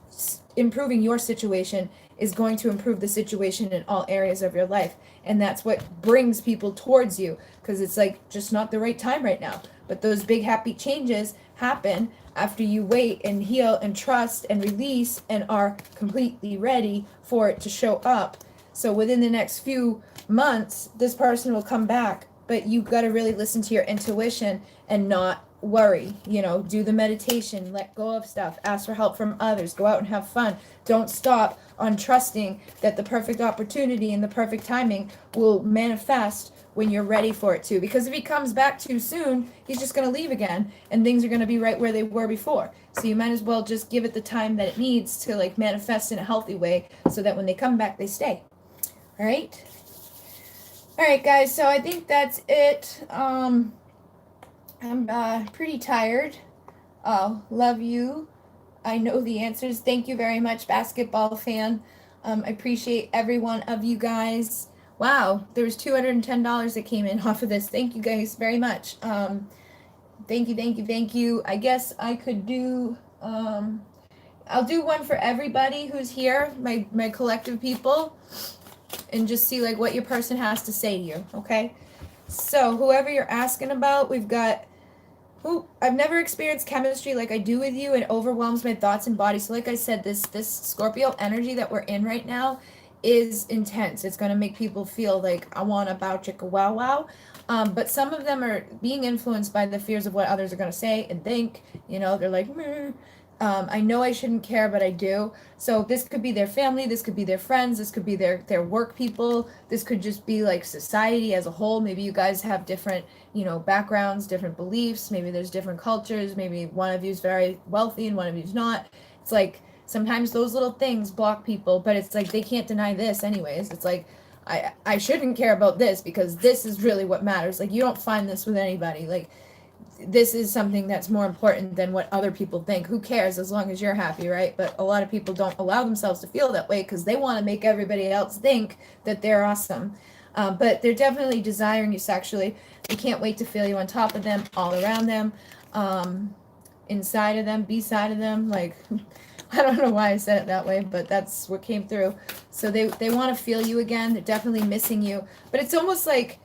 improving your situation is going to improve the situation in all areas of your life. And that's what brings people towards you, because it's like just not the right time right now. But those big happy changes happen after you wait and heal and trust and release and are completely ready for it to show up. So within the next few months, this person will come back, but you got to really listen to your intuition and not worry, do the meditation, let go of stuff, ask for help from others, go out and have fun. Don't stop on trusting that the perfect opportunity and the perfect timing will manifest when you're ready for it to. Because if he comes back too soon, he's just going to leave again and things are going to be right where they were before. So you might as well just give it the time that it needs to like manifest in a healthy way so that when they come back, they stay. All right. All right, guys. So I think that's it. I'm pretty tired. Love you. I know the answers. Thank you very much, basketball fan. I appreciate every one of you guys. Wow, there was $210 that came in off of this. Thank you guys very much. Thank you. I guess I could do, I'll do one for everybody who's here, my collective people, and just see like what your person has to say to you, okay? So whoever you're asking about, we've got, I've never experienced chemistry like I do with you. It overwhelms my thoughts and body. So like I said, this Scorpio energy that we're in right now is intense. It's going to make people feel like I want to bow chicka wow wow. But some of them are being influenced by the fears of what others are going to say and think. They're like, meh. I know I shouldn't care, but I do. So this could be their family, this could be their friends, this could be their work people, this could just be like society as a whole. Maybe you guys have different, backgrounds, different beliefs. Maybe there's different cultures. Maybe one of you is very wealthy and one of you's not. It's like sometimes those little things block people, but it's like they can't deny this anyways. It's like I shouldn't care about this because this is really what matters. Like you don't find this with anybody. Like this is something that's more important than what other people think. Who cares as long as you're happy, right? But a lot of people don't allow themselves to feel that way because they want to make everybody else think that they're awesome. But they're definitely desiring you sexually. They can't wait to feel you on top of them, all around them, inside of them, beside of them. Like, I don't know why I said it that way, but that's what came through. So they want to feel you again. They're definitely missing you. But it's almost like,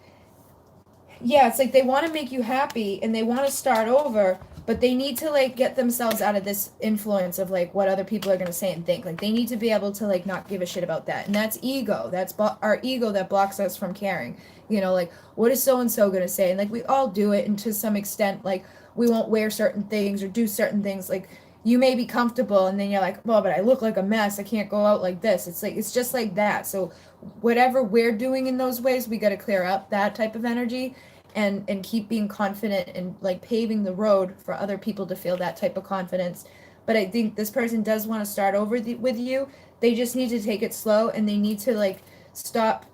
yeah, it's like they want to make you happy and they want to start over, but they need to like get themselves out of this influence of like what other people are going to say and think. Like they need to be able to like not give a shit about that. And that's ego. That's our ego that blocks us from caring. Like what is so and so going to say? And like we all do it, and to some extent, like we won't wear certain things or do certain things. Like you may be comfortable and then you're like, well, but I look like a mess. I can't go out like this. It's like it's just like that. So whatever we're doing in those ways, we got to clear up that type of energy and keep being confident and like paving the road for other people to feel that type of confidence. But I think this person does want to start over with you. They just need to take it slow, and they need to like stop,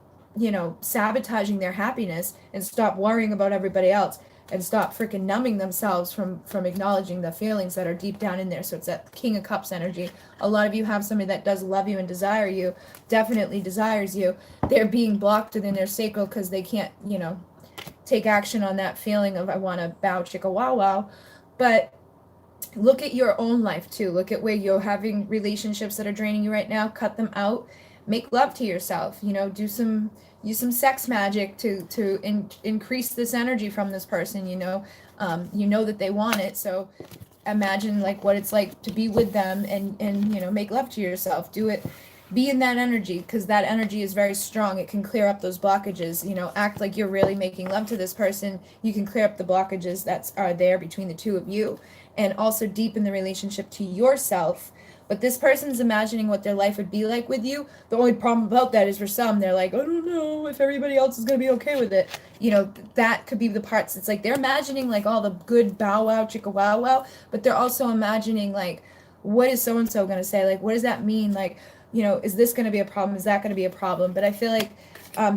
sabotaging their happiness and stop worrying about everybody else and stop freaking numbing themselves from acknowledging the feelings that are deep down in there. So it's that King of Cups energy. A lot of you have somebody that does love you and desire you, definitely desires you. They're being blocked within their sacral because they can't, take action on that feeling of I want to bow chicka wow wow. But look at your own life too. Look at where you're having relationships that are draining you right now. Cut them out. Make love to yourself. Use some sex magic to increase this energy from this person. You know that they want it. So imagine like what it's like to be with them and make love to yourself. Do it. Be in that energy, because that energy is very strong. It can clear up those blockages. Act like you're really making love to this person. You can clear up the blockages that are there between the two of you, and also deepen the relationship to yourself. But this person's imagining what their life would be like with you. The only problem about that is for some, they're like, I don't know if everybody else is going to be okay with it. That could be the parts. It's like they're imagining like all the good bow wow, chicka wow wow, but they're also imagining like, what is so-and-so going to say? Like, what does that mean? Like, is this going to be a problem? Is that going to be a problem? But I feel like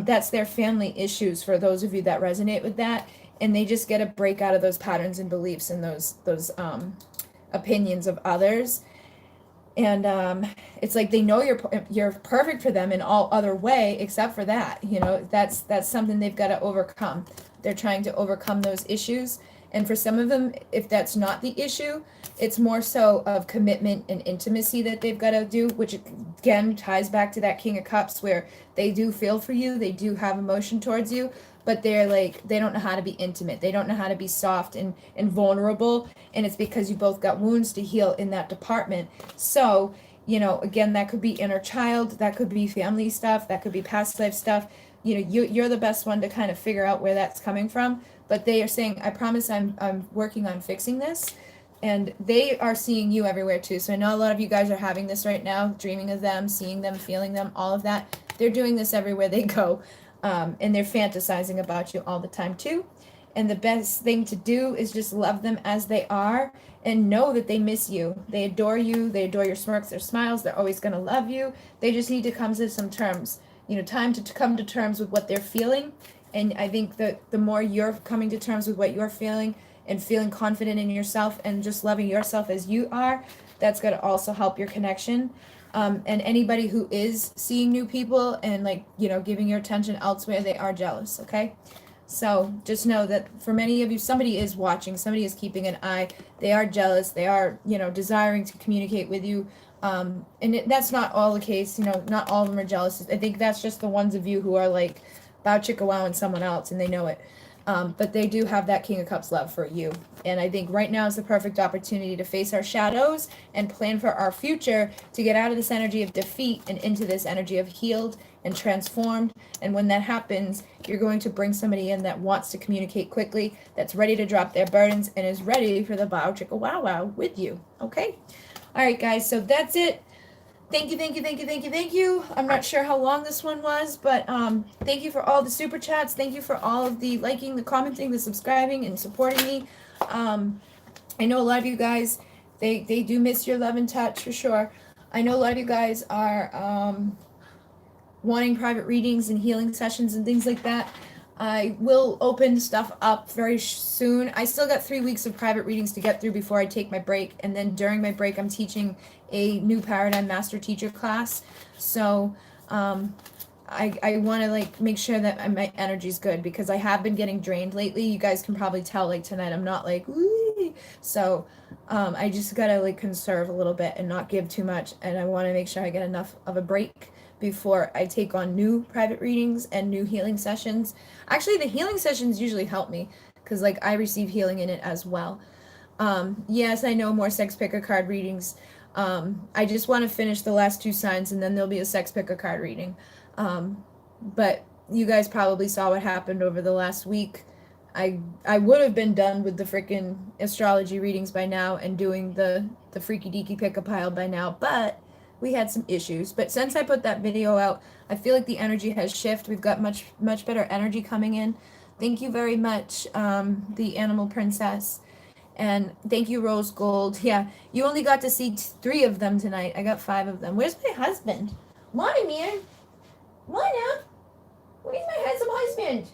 that's their family issues for those of you that resonate with that. And they just get a break out of those patterns and beliefs and those opinions of others. And it's like they know you're perfect for them in all other way except for that. That's something they've got to overcome. They're trying to overcome those issues. And for some of them, if that's not the issue, it's more so of commitment and intimacy that they've got to do, which again ties back to that King of Cups, where they do feel for you, they do have emotion towards you, but they're like, they don't know how to be intimate. They don't know how to be soft and vulnerable. And it's because you both got wounds to heal in that department. So, again, that could be inner child, that could be family stuff, that could be past life stuff. You're the best one to kind of figure out where that's coming from. but they are saying, I promise I'm working on fixing this. And they are seeing you everywhere too. So I know a lot of you guys are having this right now, dreaming of them, seeing them, feeling them, all of that. They're doing this everywhere they go. And they're fantasizing about you all the time too. And the best thing to do is just love them as they are and know that they miss you. They adore you. They adore your smirks, their smiles. They're always going to love you. They just need to come to some terms, time to come to terms with what they're feeling. And I think that the more you're coming to terms with what you're feeling and feeling confident in yourself and just loving yourself as you are, that's going to also help your connection. And anybody who is seeing new people and giving your attention elsewhere, they are jealous. Okay. So just know that for many of you, somebody is watching, somebody is keeping an eye. They are jealous. They are, desiring to communicate with you. That's not all the case. Not all of them are jealous. I think that's just the ones of you who are like bow chicka wow and someone else, and they know it. But they do have that King of Cups love for you. And I think right now is the perfect opportunity to face our shadows and plan for our future, to get out of this energy of defeat and into this energy of healed and transformed. And when that happens, you're going to bring somebody in that wants to communicate quickly, that's ready to drop their burdens, and is ready for the bow chicka wow wow with you. Okay? All right, guys. So that's it. Thank you. I'm not sure how long this one was, but thank you for all the super chats. Thank you for all of the liking, the commenting, the subscribing, and supporting me. I know a lot of you guys, they do miss your love and touch for sure. I know a lot of you guys are wanting private readings and healing sessions and things like that. I will open stuff up very soon. I still got 3 weeks of private readings to get through before I take my break. And then during my break, I'm teaching a new paradigm master teacher class. So I want to make sure that my energy's good, because I have been getting drained lately. You guys can probably tell tonight I'm not woo. So I just got to conserve a little bit and not give too much. And I want to make sure I get enough of a break before I take on new private readings and new healing sessions. Actually, the healing sessions usually help me, because I receive healing in it as well. Yes, I know, more sex picker card readings. I just want to finish the last 2 signs, and then there'll be a sex picker card reading. But you guys probably saw what happened over the last week. I would have been done with the freaking astrology readings by now and doing the freaky deaky pick a pile by now, but we had some issues. But since I put that video out, I feel like the energy has shifted. We've got much better energy coming in. Thank you very much, the Animal Princess. And thank you, Rose Gold. Yeah, you only got to see 3 of them tonight. I got 5 of them. Where's my husband? Morning, man. Morning. Where's my handsome husband?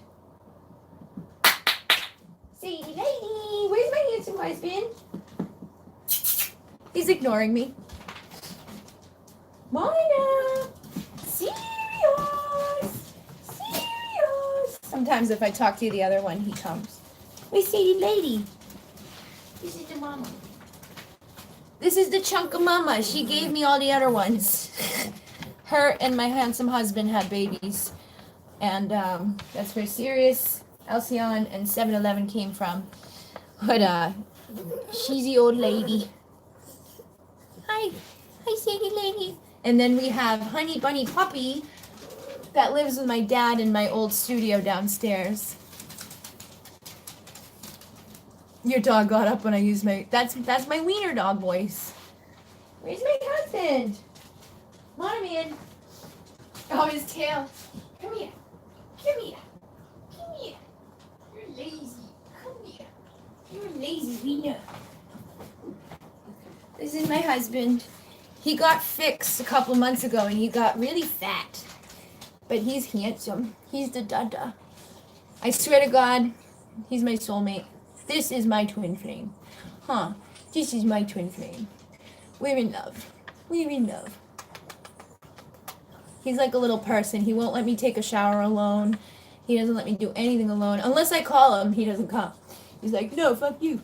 Sadie lady, where's my handsome husband? He's ignoring me. Morning. Serious. Sometimes if I talk to the other one, he comes. Where's Sadie lady? This is the mama. This is the chunk of mama. She gave me all the other ones. Her and my handsome husband had babies. And that's where Sirius, Alcyon, and 7-Eleven came from. But she's the old lady. Hi. Hi, Sadie lady. And then we have Honey Bunny Puppy that lives with my dad in my old studio downstairs. Your dog got up when I used my... That's my wiener dog voice. Where's my husband? Come on, man. Oh, his tail. Come here. Come here. Come here. You're lazy. Come here. You're a lazy wiener. This is my husband. He got fixed a couple months ago and he got really fat. But he's handsome. He's the dada. I swear to God, he's my soulmate. This is my twin flame. This is my twin flame. We're in love. We're in love. He's like a little person. He won't let me take a shower alone. He doesn't let me do anything alone. Unless I call him, he doesn't come. He's like, no, fuck you.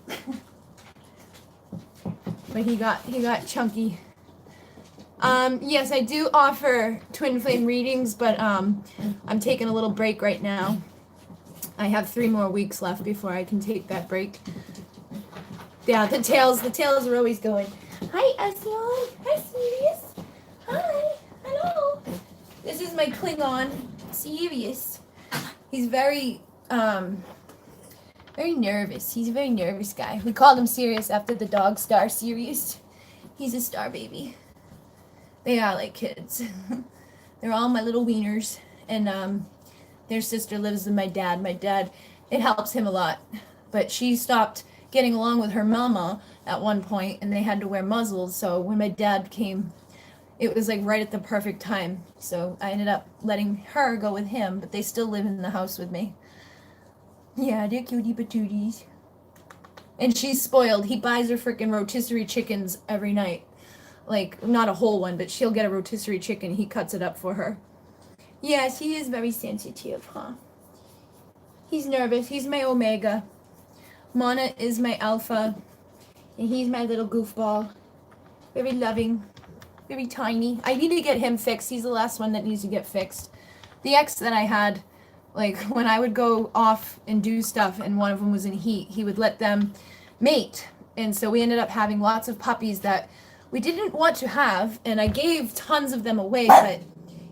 But he got chunky. Yes, I do offer twin flame readings, but I'm taking a little break right now. I have 3 more weeks left before I can take that break. Yeah, the tails are always going. Hi, Alcyon. Hi, Sirius. Hi. Hello. This is my Klingon, Sirius. He's very Very nervous. He's a very nervous guy. We called him Sirius after the dog Star Sirius. He's a star baby. They are like kids. They're all my little wieners. And their sister lives with my dad. My dad, it helps him a lot. But she stopped getting along with her mama at one point, and they had to wear muzzles. So when my dad came, it was like right at the perfect time. So I ended up letting her go with him, but they still live in the house with me. Yeah, they're cutie patooties. And she's spoiled. He buys her freaking rotisserie chickens every night. Like, not a whole one, but she'll get a rotisserie chicken. He cuts it up for her. Yes, he is very sensitive, huh? He's nervous. He's my omega. Mana is my alpha. And he's my little goofball. Very loving. Very tiny. I need to get him fixed. He's the last one that needs to get fixed. The ex that I had, like, when I would go off and do stuff and one of them was in heat, he would let them mate. And so we ended up having lots of puppies that we didn't want to have, and I gave tons of them away, but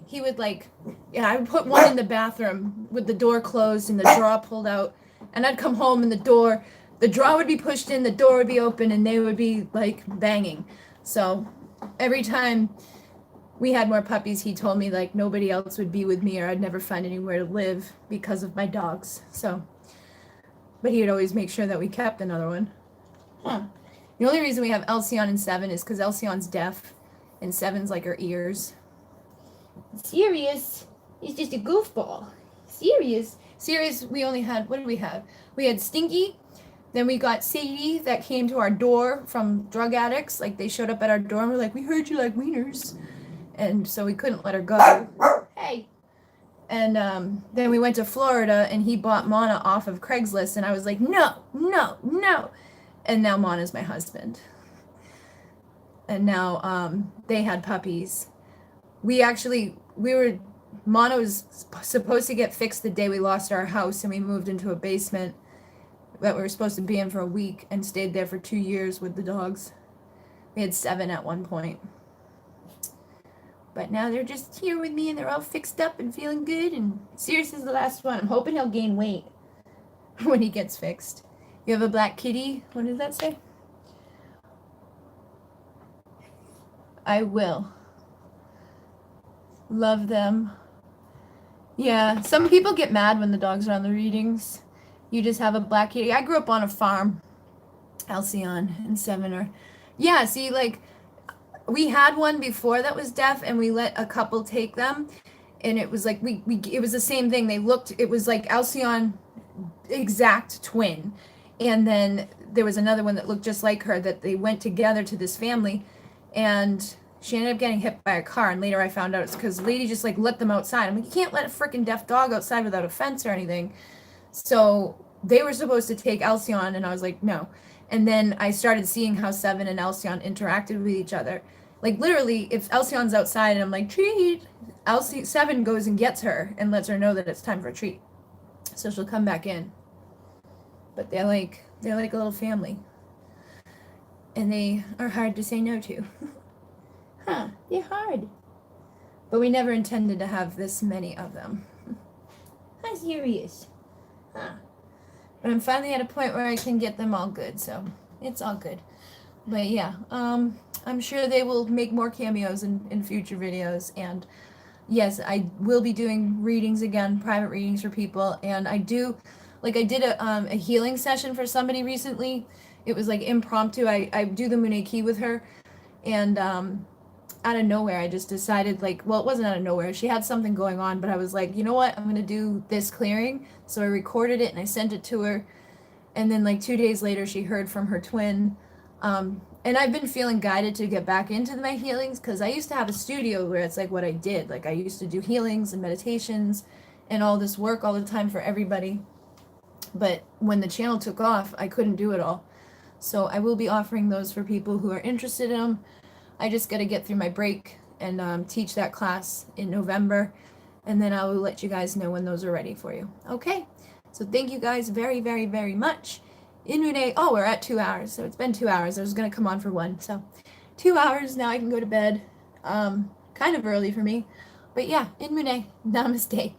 he would I would put one in the bathroom with the door closed and the drawer pulled out, and I'd come home and the drawer would be pushed in, the door would be open, and they would be like banging. So every time we had more puppies, he told me like nobody else would be with me or I'd never find anywhere to live because of my dogs. So, but he would always make sure that we kept another one. Huh. The only reason we have Alcyon and Seven is because Alcyon's deaf and Seven's like her ears. Sirius is just a goofball. Sirius, we only had, what did we have? We had Stinky, then we got Sadie that came to our door from drug addicts. Like they showed up at our door and we're like, we heard you like wieners. And so we couldn't let her go. Hey. And then we went to Florida and he bought Mana off of Craigslist and I was like, no. And now Mana's my husband. And now they had puppies. Mana was supposed to get fixed the day we lost our house and we moved into a basement that we were supposed to be in for a week and stayed there for 2 years with the dogs. We had 7 at one point. But now they're just here with me and they're all fixed up and feeling good, and Sirius is the last one. I'm hoping he'll gain weight when he gets fixed. You have a black kitty? What does that say? I will. Love them. Yeah, some people get mad when the dogs are on the readings. You just have a black kitty. I grew up on a farm. Alcyon and Seven are... Yeah, see, like, we had one before that was deaf, and we let a couple take them. And it was like, it was the same thing. It was like Alcyon, exact twin. And then there was another one that looked just like her that they went together to this family. And she ended up getting hit by a car, and later I found out it's because the lady just like let them outside. I'm like, you can't let a freaking deaf dog outside without a fence or anything. So they were supposed to take Alcyon, and I was like, no. And then I started seeing how Seven and Alcyon interacted with each other. Like literally, if Alcyon's outside and I'm like, treat, Seven goes and gets her and lets her know that it's time for a treat. So she'll come back in. But they're like a little family. And they are hard to say no to. Huh, they're hard. But we never intended to have this many of them. How serious? Huh. But I'm finally at a point where I can get them all good, so it's all good. But yeah, I'm sure they will make more cameos in future videos. And yes, I will be doing readings again, private readings for people. And I did a healing session for somebody recently. It was like impromptu. I do the Mune Key with her. And out of nowhere, I just decided, like, well, it wasn't out of nowhere. She had something going on, but I was like, you know what? I'm going to do this clearing. So I recorded it and I sent it to her. And then like 2 days later, she heard from her twin. And I've been feeling guided to get back into my healings because I used to have a studio where it's like what I did. Like I used to do healings and meditations and all this work all the time for everybody. But when the channel took off, I couldn't do it all. So I will be offering those for people who are interested in them. I just got to get through my break and teach that class in November. And then I will let you guys know when those are ready for you. Okay. So thank you guys very, very, very much. Inune, oh, we're at 2 hours. So it's been 2 hours. I was going to come on for 1. So 2 hours. Now I can go to bed. Kind of early for me. But yeah, Inune, namaste.